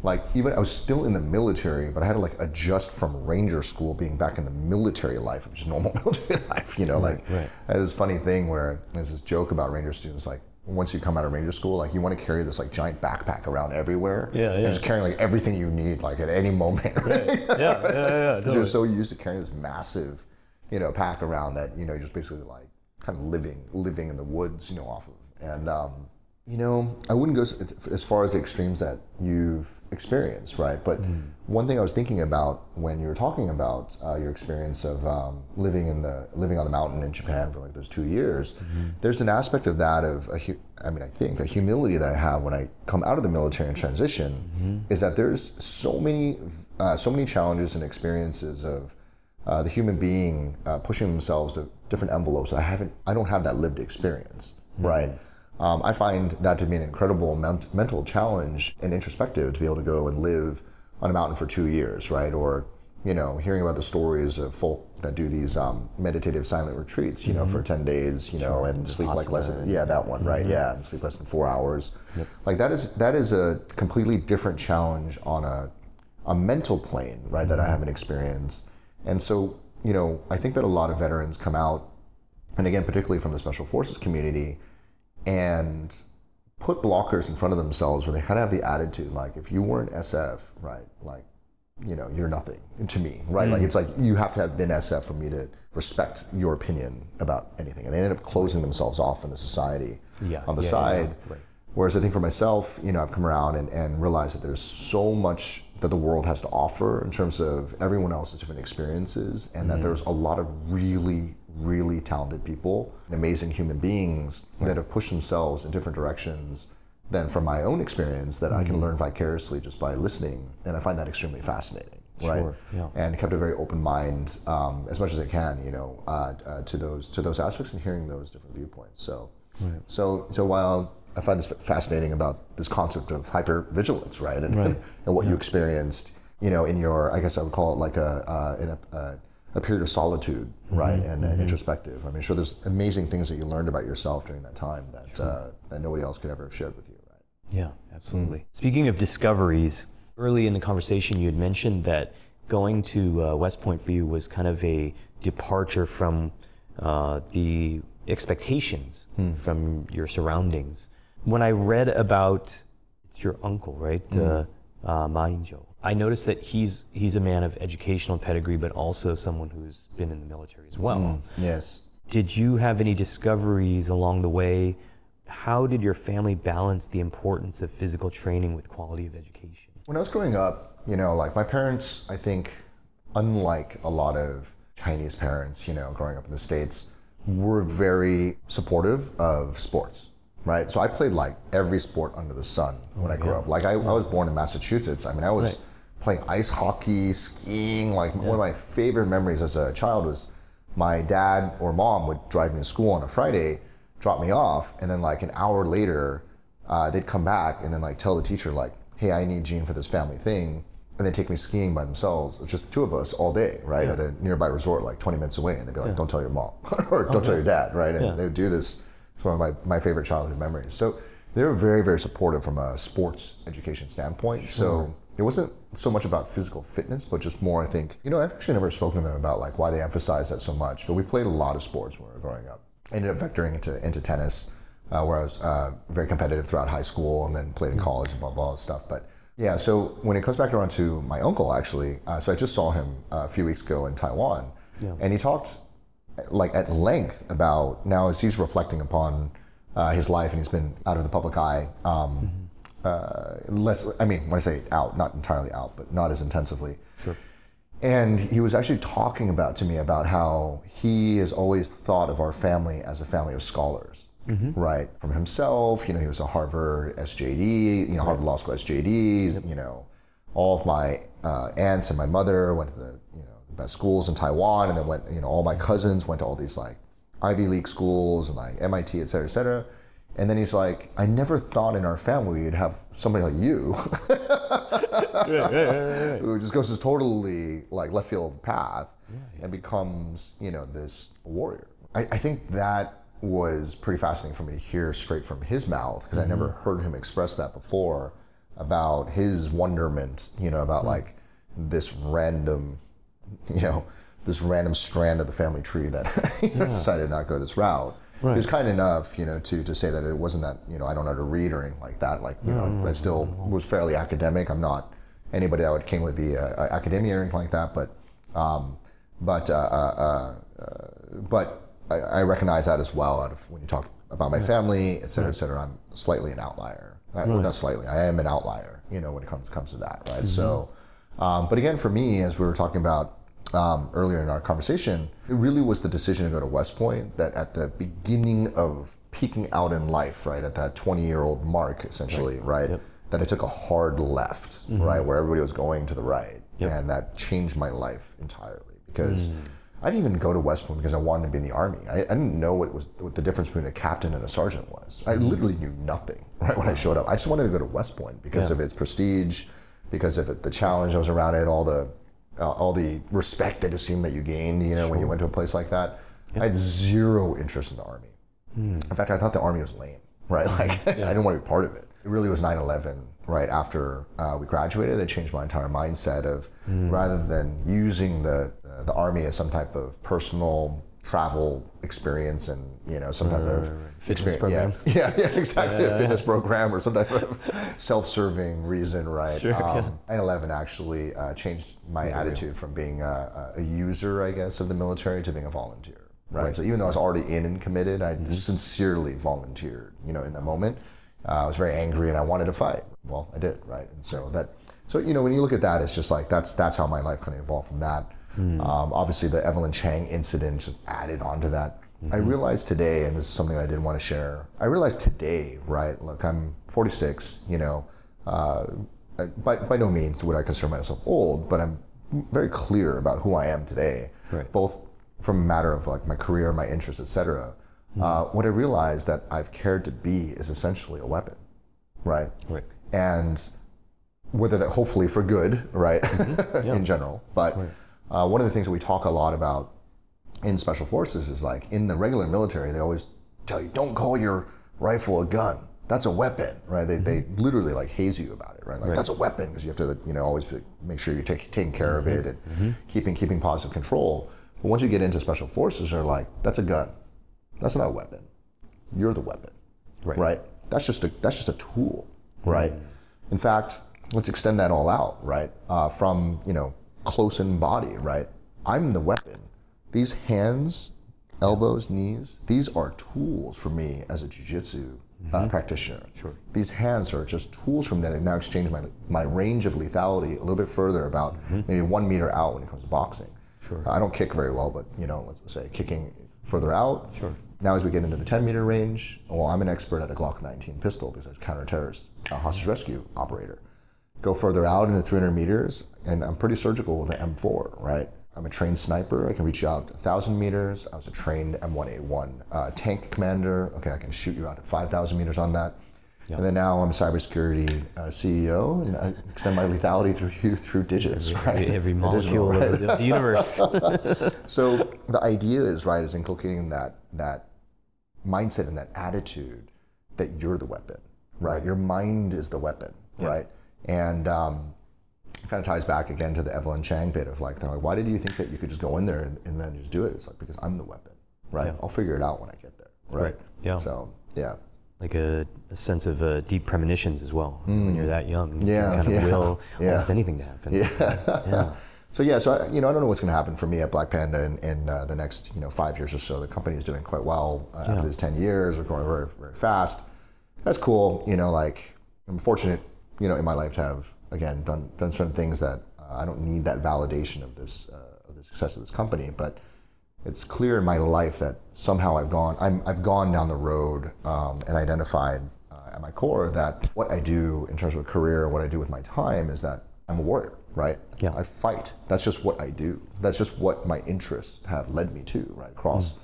like even I was still in the military, but I had to like adjust from Ranger school being back in the military life, which is normal military life, Right. I had this funny thing where there's this joke about Ranger students, like once you come out of Ranger school, like you want to carry this like giant backpack around everywhere. Yeah. You're just carrying like everything you need, like at any moment. Right? Yeah. Because you're so used to carrying this massive, pack around that, you're just basically like kind of living in the woods, off of. And, I wouldn't go as far as the extremes that you've experienced, right? But one thing I was thinking about when you were talking about your experience of living on the mountain in Japan for like those 2 years, there's an aspect of that of I think a humility that I have when I come out of the military and transition is that there's so many challenges and experiences of the human being pushing themselves to different envelopes. I don't have that lived experience, right? I find that to be an incredible mental challenge and introspective to be able to go and live on a mountain for 2 years, right? Or, hearing about the stories of folk that do these meditative silent retreats, for 10 days, and sleep like less than, that one, right? Yeah, and sleep less than 4 hours. Yep. Like that is a completely different challenge on a mental plane, right? That I haven't experienced. And so, I think that a lot of veterans come out, and again, particularly from the Special Forces community, and put blockers in front of themselves where they kind of have the attitude like, if you weren't SF, right, like, you're nothing to me, right? Like, it's like you have to have been SF for me to respect your opinion about anything. And they end up closing themselves off into society on the side. Yeah. Right. Whereas I think for myself, I've come around and realized that there's so much that the world has to offer in terms of everyone else's different experiences, and that there's a lot of really, really talented people and amazing human beings that have pushed themselves in different directions than from my own experience that I can learn vicariously just by listening. And I find that extremely fascinating, right? Sure, yeah. And kept a very open mind as much as I can, to those aspects and hearing those different viewpoints. So while I find this fascinating about this concept of hypervigilance, right? And what you experienced, in your, I guess I would call it like a period of solitude, right? And introspective. I mean, sure, there's amazing things that you learned about yourself during that time that that nobody else could ever have shared with you, right? Yeah, absolutely. Speaking of discoveries, early in the conversation you had mentioned that going to West Point for you was kind of a departure from the expectations from your surroundings. When I read about, it's your uncle, right? Ma In-jo. I noticed that he's a man of educational pedigree, but also someone who's been in the military as well. Yes. Did you have any discoveries along the way? How did your family balance the importance of physical training with quality of education? When I was growing up, like my parents, I think, unlike a lot of Chinese parents, growing up in the States, were very supportive of sports. Right, so I played like every sport under the sun when I grew up. Like I was born in Massachusetts. I mean, I was playing ice hockey, skiing. Like one of my favorite memories as a child was my dad or mom would drive me to school on a Friday, drop me off, and then like an hour later, they'd come back and then like tell the teacher like, "Hey, I need Gene for this family thing," and they'd take me skiing by themselves, just the two of us all day, right, at the nearby resort, like 20 minutes away, and they'd be like, "Don't tell your mom," or "Don't tell your dad," right? And they would do this. It's one of my favorite childhood memories. So they were very, very supportive from a sports education standpoint. So it wasn't so much about physical fitness, but just more, I think, I've actually never spoken to them about like why they emphasize that so much, but we played a lot of sports when we were growing up. Ended up vectoring into tennis, where I was very competitive throughout high school and then played in college and blah, blah, blah stuff. But yeah, so when it comes back around to my uncle, actually, so I just saw him a few weeks ago in Taiwan, and he talked like at length about now as he's reflecting upon his life and he's been out of the public eye less, I mean, when I say out, not entirely out, but not as intensively. Sure. And he was actually talking to me about how he has always thought of our family as a family of scholars, right? From himself, he was a Harvard SJD, Harvard Law School SJD, all of my aunts and my mother went to the, best schools in Taiwan, and then went, all my cousins went to all these like Ivy League schools and like MIT, et cetera, et cetera. And then he's like, I never thought in our family we'd have somebody like you who just goes this totally like left field path and becomes, this warrior. I think that was pretty fascinating for me to hear straight from his mouth, because I never heard him express that before. about his wonderment, about like this random, this random strand of the family tree that decided not to go this route. He was kind enough, to say that it wasn't that, I don't know how to read or anything like that. Like, I still was fairly academic. I'm not anybody that would claim to be an academia or anything like that, but I recognize that as well out of when you talk about my family, et cetera, I'm slightly an outlier. Well, not slightly, I am an outlier, when it comes to that, right? So, but again, for me, as we were talking about earlier in our conversation, it really was the decision to go to West Point that at the beginning of peaking out in life, right, at that 20-year-old mark, essentially, right, Yep. that I took a hard left, right, where everybody was going to the right, Yep. and that changed my life entirely because I didn't even go to West Point because I wanted to be in the Army. I didn't know what the difference between a captain and a sergeant was. I literally knew nothing, right, when I showed up. I just wanted to go to West Point because of its prestige, because of the challenge that was around it, all the respect that it seemed that you gained, when you went to a place like that. I had zero interest in the Army. In fact, I thought the Army was lame, right? Like, I didn't want to be part of it. It really was 9/11, right after we graduated, that changed my entire mindset of rather than using the Army as some type of personal travel experience and some type of fitness experience. program. Yeah, exactly. A fitness program or some type of self-serving reason, right? Sure, 9/11 actually changed my attitude from being a user, I guess, of the military to being a volunteer. Right. So even though I was already in and committed, I sincerely volunteered. In the moment, I was very angry and I wanted to fight. Well, I did, right? And so when you look at that, it's just like that's how my life kind of evolved from that. Obviously, the Evelyn Chang incident just added onto that. I realized today, and this is something I did want to share. I realized today, right? Look, I'm 46. By no means would I consider myself old, but I'm very clear about who I am today, both from a matter of like my career, my interests, etc. What I realized that I've cared to be is essentially a weapon, right? And whether that hopefully for good, right, in general. But one of the things that we talk a lot about in special forces is like in the regular military, they always tell you, don't call your rifle a gun. That's a weapon, right? They literally like haze you about it, right? Like that's a weapon because you have to, always make sure you're taking care of it and keeping positive control. But once you get into special forces, they're like, that's a gun. That's not a weapon. You're the weapon, right? That's just a tool, right? In fact, let's extend that all out, right? From close in body, right? I'm the weapon. These hands, elbows, knees, these are tools for me as a jiu-jitsu practitioner. These hands are just tools from that. I now exchange my range of lethality a little bit further, about maybe 1 meter out when it comes to boxing. I don't kick very well, but let's say kicking further out. Now as we get into the 10-meter range, well, I'm an expert at a Glock 19 pistol because I was a counter-terrorist hostage rescue operator. Go further out into 300 meters, and I'm pretty surgical with an M4, right? I'm a trained sniper. I can reach out 1,000 meters. I was a trained M1A1 tank commander. Okay, I can shoot you out at 5,000 meters on that. And then now I'm a cybersecurity CEO, and I extend my lethality through digits, right? Every molecule of the universe. So the idea is inculcating that mindset and that attitude that you're the weapon, right? Your mind is the weapon, right? And it kind of ties back again to the Evelyn Chang bit of like, they're like, why did you think that you could just go in there and then just do it? It's like, because I'm the weapon, right? I'll figure it out when I get there, right? So, like a sense of deep premonitions as well. When you're that young, you kind of will almost anything to happen. So I don't know what's going to happen for me at Black Panda in the next 5 years or so. The company is doing quite well after this 10 years. We're growing very, very fast. That's cool. Like I'm fortunate, in my life to have again done certain things that I don't need that validation of the success of this company, but it's clear in my life that somehow I've gone down the road and identified at my core that what I do in terms of a career, what I do with my time is that I'm a warrior, right? I fight. That's just what I do. That's just what my interests have led me to, right? Across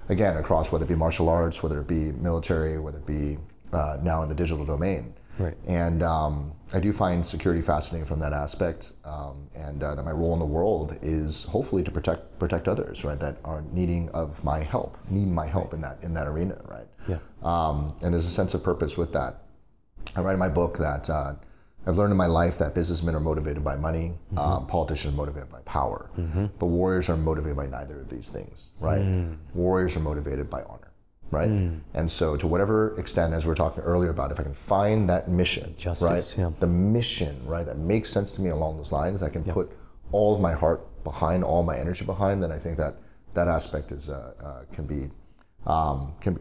whether it be martial arts, whether it be military, whether it be now in the digital domain. And I do find security fascinating from that aspect, and that my role in the world is hopefully to protect others, right? That are need my help in that arena, right? And there's a sense of purpose with that. I write in my book that I've learned in my life that businessmen are motivated by money, politicians are motivated by power, but warriors are motivated by neither of these things, right? Warriors are motivated by honor, right? And so to whatever extent, as we were talking earlier about, if I can find that mission, Justice, right? The mission, right, that makes sense to me along those lines, I can put all of my heart behind, all my energy behind, then I think that that aspect is can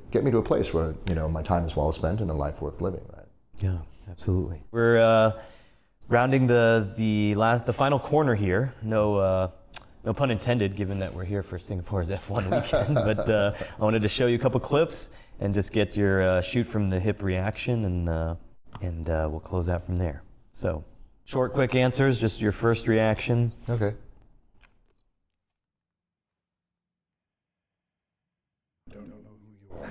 get me to a place where, you know, my time is well spent and a life worth living, right? Yeah, absolutely. We're rounding the final corner here. No pun intended, given that we're here for Singapore's F1 weekend. But I wanted to show you a couple clips and just get your shoot from the hip reaction, and we'll close out from there. So, short, quick answers. Just your first reaction. Okay. I don't know who you are.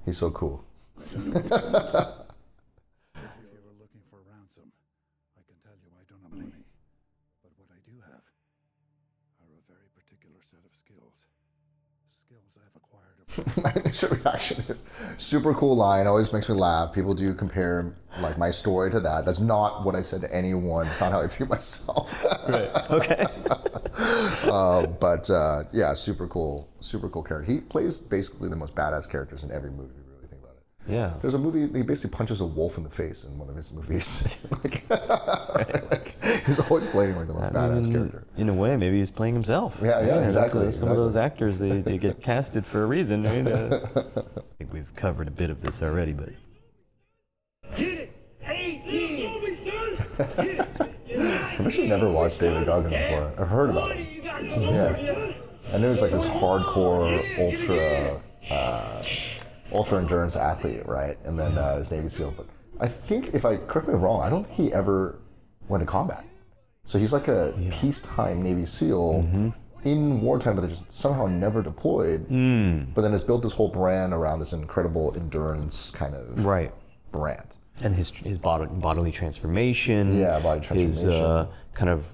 He's so cool. If you were looking for ransom, I can tell you I don't have money. But what I do have are a very particular set of skills. Skills I've acquired over My initial reaction is super cool line, always makes me laugh. People do compare like my story to that. That's not what I said to anyone. It's not how I view myself. Right. Okay. But yeah, super cool character. He plays basically the most badass characters in every movie, if you really think about it. Yeah. There's a movie, he basically punches a wolf in the face in one of his movies. He's always playing like the most badass character. In a way, maybe he's playing himself. Yeah, exactly. Some of those actors, they get casted for a reason. Right? I think we've covered a bit of this already, but... Get it! 18! Moving, son! Get it! I've actually never watched David Goggins before. I've heard about him. Yeah. I knew he was like this hardcore, ultra endurance athlete, right? And then he was Navy SEAL. But I think, if I correct me wrong, I don't think he ever went to combat. So he's like a peacetime Navy SEAL in wartime, but they just somehow never deployed. But then has built this whole brand around this incredible endurance kind of brand. And his bodily transformation. Yeah, body transformation. His kind of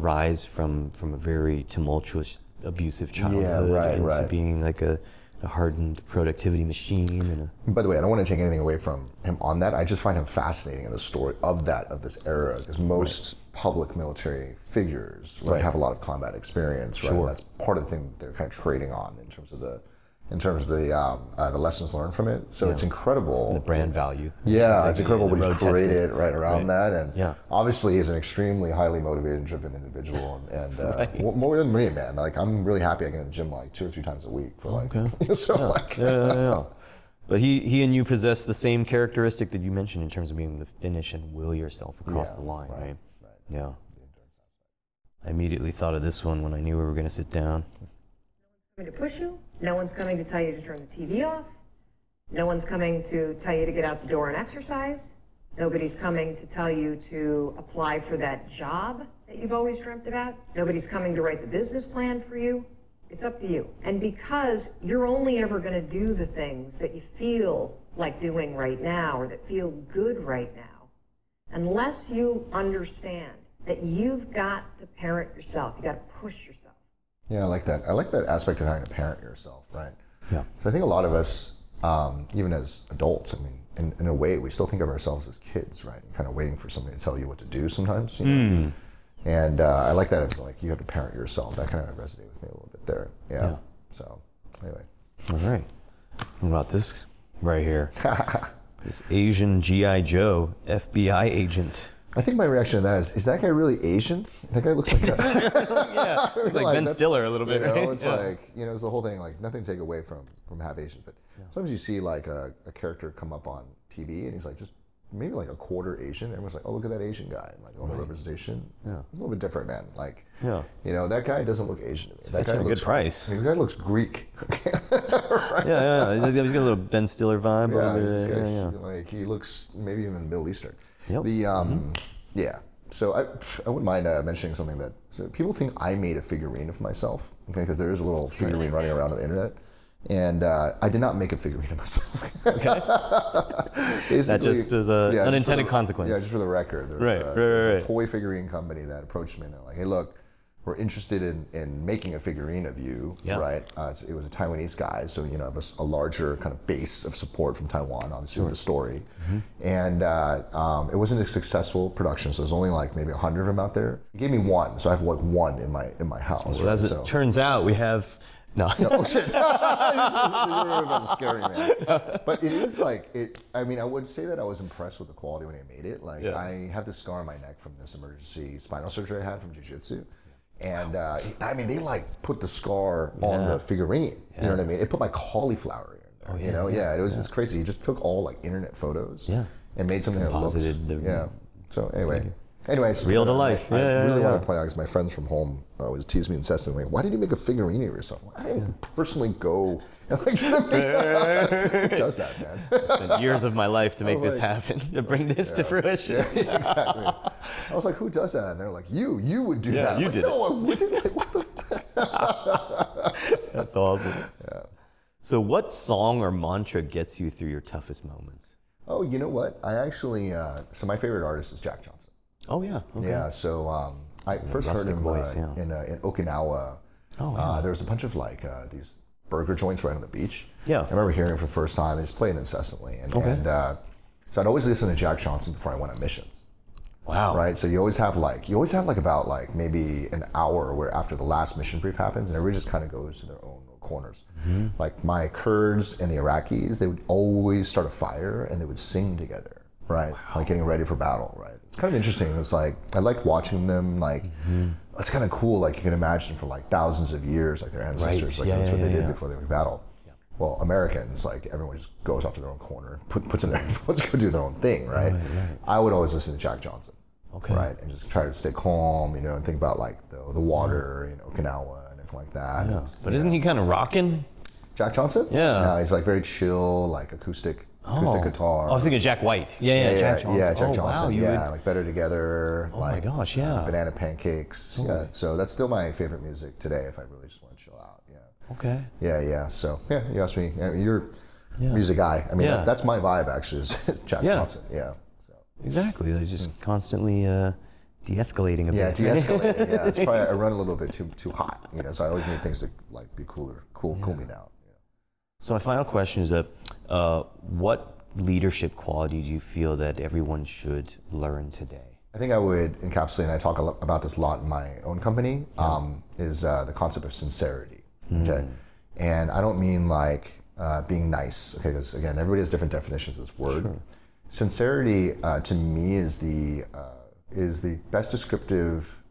rise from a very tumultuous, abusive childhood into being like a hardened productivity machine. And by the way, I don't want to take anything away from him on that. I just find him fascinating in the story of this era, because most public military figures have a lot of combat experience, right? And that's part of the thing they're kind of trading on in terms of the lessons learned from it. So it's incredible. the brand value. Yeah, it's incredible what he's created right around that. And obviously he's an extremely highly motivated and driven individual. And more than me, man. Like, I'm really happy I get in the gym like 2 or 3 times a week for like, But he and you possess the same characteristic that you mentioned in terms of being able to finish and will yourself across the line, right? Yeah. I immediately thought of this one when I knew we were going to sit down. Coming to push you. No one's coming to tell you to turn the TV off. No one's coming to tell you to get out the door and exercise. Nobody's coming to tell you to apply for that job that you've always dreamt about. Nobody's coming to write the business plan for you. It's up to you. And because you're only ever going to do the things that you feel like doing right now or that feel good right now, unless you understand that you've got to parent yourself, you got to push yourself. Yeah, I like that. I like that aspect of having to parent yourself, right? Yeah. So I think a lot of us, even as adults, I mean, in a way, we still think of ourselves as kids, right? Kind of waiting for somebody to tell you what to do sometimes, you know? And I like that. It's like you have to parent yourself. That kind of resonated with me a little bit there. Yeah. So anyway. All right. What about this right here? This Asian G.I. Joe FBI agent. I think my reaction to that is that guy really Asian? That guy looks like a... Yeah, looks like Ben Stiller a little bit. You know, right? it's like, you know, it's the whole thing, like, nothing to take away from half Asian, but sometimes you see like a character come up on TV and he's like just maybe like a quarter Asian, and everyone's like, oh, look at that Asian guy, and like all the representation. Yeah. A little bit different, man. Like, you know, that guy doesn't look Asian to me. That guy looks a good price. The guy looks Greek. Right? Yeah. He's got a little Ben Stiller vibe. Like, he looks maybe even Middle Eastern. Yep. Yeah. So I wouldn't mind mentioning something that people think I made a figurine of myself, okay? Because there is a little figurine running around on the internet, and I did not make a figurine of myself. Okay. That just is an unintended consequence. Yeah, just for the record, there's a toy figurine company that approached me, and they're like, "Hey, look, were interested in making a figurine of you, Yeah. right? It was a Taiwanese guy, so you know, it was a larger kind of base of support from Taiwan, obviously with the story. And it wasn't a successful production, so there's only like maybe 100 of them out there. He gave me one, so I have like one in my house. Well, as it turns out, we have no. Oh shit! You're about to scare me, man. But it is like it. I mean, I would say that I was impressed with the quality when I made it. Like I have this scar on my neck from this emergency spinal surgery I had from jiu-jitsu. And I mean, they like put the scar on the figurine. You know what I mean? It put my cauliflower in there. You know, it's crazy. He just took all like internet photos and made something that looked. So anyways, real to life. I really want to point out because my friends from home always tease me incessantly. Why did you make a figurine of yourself? I didn't personally go and like, you know what I mean? Who does that, man? Spent years of my life to make this happen, to bring this to fruition. Yeah, exactly. I was like, who does that? And they're like, you would do that. You like, did no, I wouldn't. Like, what the That's awesome. Yeah. So what song or mantra gets you through your toughest moments? Oh, you know what? I actually, so my favorite artist is Jack Johnson. Oh, yeah. Okay. Yeah, so I first heard him in Okinawa. There was a bunch of like these burger joints right on the beach. Yeah. I remember hearing him for the first time. They just played incessantly. And so I'd always listen to Jack Johnson before I went on missions. Wow. Right? So you always have like about like maybe an hour where after the last mission brief happens and everybody just kind of goes to their own little corners. Like my Kurds and the Iraqis, they would always start a fire and they would sing together. Right, like getting ready for battle. Right, it's kind of interesting. It's like I liked watching them. Like it's kind of cool. Like you can imagine for like thousands of years, like their ancestors, like that's what they did before they would battle. Well, Americans, like everyone just goes off to their own corner, puts in their headphones, go do their own thing. Right. I would always listen to Jack Johnson. Right, and just try to stay calm, you know, and think about like the water, you know, Okinawa and everything like that. And, but isn't he kind of rocking? Jack Johnson? Yeah. No, he's like very chill, like acoustic guitar. I was thinking Jack White. Jack Johnson. Yeah, Jack Johnson. Wow, like Better Together. Oh like, my gosh, yeah. Banana Pancakes. Yeah, so that's still my favorite music today if I really just want to chill out. Yeah. Okay. Yeah. So you asked me. I mean, you're a music guy. I mean, that's my vibe actually. Is Jack Johnson. Yeah. So. Exactly. He's just constantly de-escalating a bit. Yeah, de-escalating. Yeah, it's probably I run a little bit too hot. You know, so I always need things to like be cool me down. So my final question is that what leadership quality do you feel that everyone should learn today? I think I would encapsulate, and I talk about this a lot in my own company, is the concept of sincerity. Okay, and I don't mean like being nice. Okay, because again, everybody has different definitions of this word. Sure. Sincerity to me is the best descriptive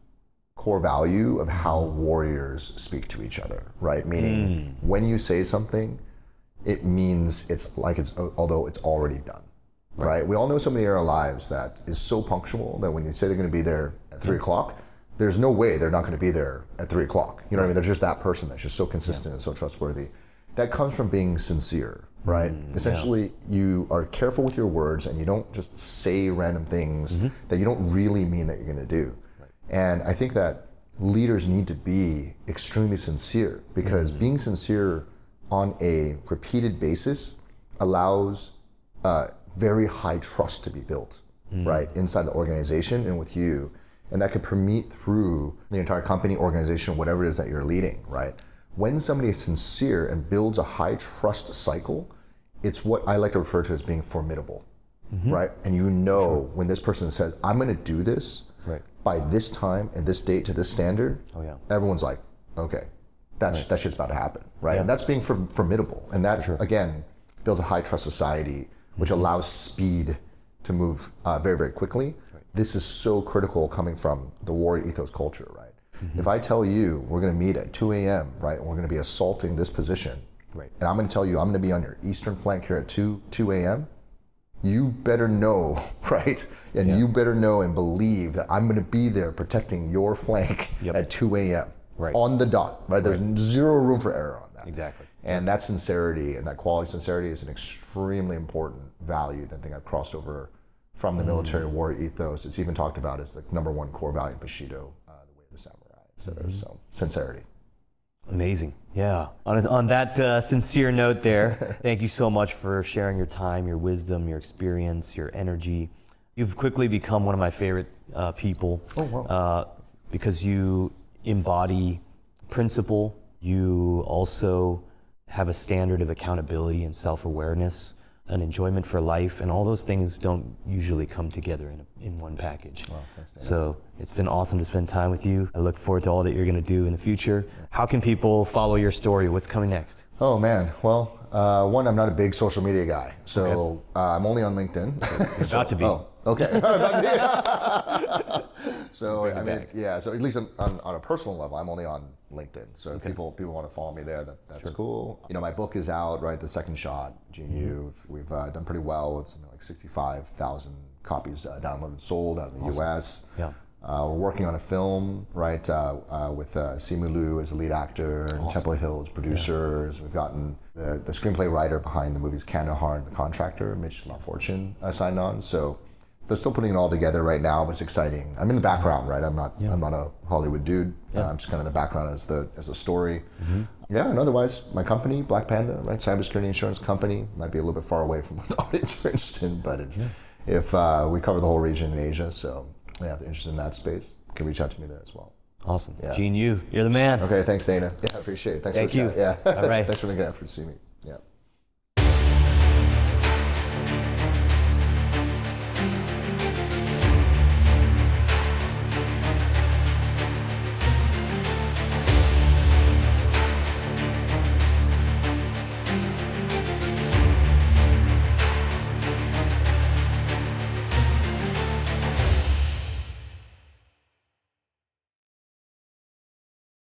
core value of how warriors speak to each other. Right, meaning when you say something, it means although it's already done, right? We all know somebody in our lives that is so punctual that when you say they're going to be there at 3 o'clock, there's no way they're not going to be there at 3 o'clock. You know what I mean? They're just that person that's just so consistent and so trustworthy. That comes from being sincere, right? Essentially, you are careful with your words and you don't just say random things that you don't really mean that you're going to do. And I think that leaders need to be extremely sincere because being sincere on a repeated basis allows very high trust to be built, right, inside the organization and with you. And that could permeate through the entire company, organization, whatever it is that you're leading, right? When somebody is sincere and builds a high trust cycle, it's what I like to refer to as being formidable, right? And you know when this person says, I'm gonna do this by this time and this date to this standard, everyone's like, okay, that shit's about to happen, right? And that's being formidable. And that, again, builds a high trust society, which allows speed to move very, very quickly. This is so critical coming from the warrior ethos culture, right? If I tell you we're gonna meet at 2 a.m., right, and we're gonna be assaulting this position, and I'm gonna tell you I'm gonna be on your eastern flank here at 2 a.m., you better know, right? And you better know and believe that I'm gonna be there protecting your flank at 2 a.m. On the dot, right? There's zero room for error on that. Exactly. And that sincerity and that quality sincerity is an extremely important value that I think I've crossed over from the military warrior ethos. It's even talked about as the #1 core value in Bushido, the way of the samurai, et cetera. So sincerity. Amazing. Yeah. On that sincere note there, thank you so much for sharing your time, your wisdom, your experience, your energy. You've quickly become one of my favorite people because you embody principle. You also have a standard of accountability and self-awareness, an enjoyment for life, and all those things don't usually come together in one package. Well, thanks, Dana. So it's been awesome to spend time with you. I look forward to all that you're going to do in the future. How can people follow your story? What's coming next? Oh man, well, one, I'm not a big social media guy, so I'm only on LinkedIn. About to be. Oh, okay. So I mean, yeah. So at least on a personal level, I'm only on LinkedIn. So if people want to follow me there, that's cool. You know, my book is out, right? The Second Shot, Gene. We've done pretty well with something like 65,000 copies downloaded and sold out in the U.S. Yeah. We're working on a film, right, with Simu Liu as the lead actor and Temple Hill as producers. We've gotten the screenplay writer behind the movies Kandahar and The Contractor, Mitch LaFortune, signed on. So they're still putting it all together right now, but it's exciting. I'm in the background, right? I'm not a Hollywood dude. I'm just kind of in the background as the story. Yeah, and otherwise, my company, Black Panda, right, cybersecurity insurance company, might be a little bit far away from what the audience are interested in, but if we cover the whole region in Asia, so yeah, if they're interested in that space, you can reach out to me there as well. Awesome. Yeah. Gene Yu, you're the man. Okay, thanks, Dana. Yeah, I appreciate it. Thanks Thank for the you. chat. Yeah. All right. Thanks for making the effort to see me. Yeah.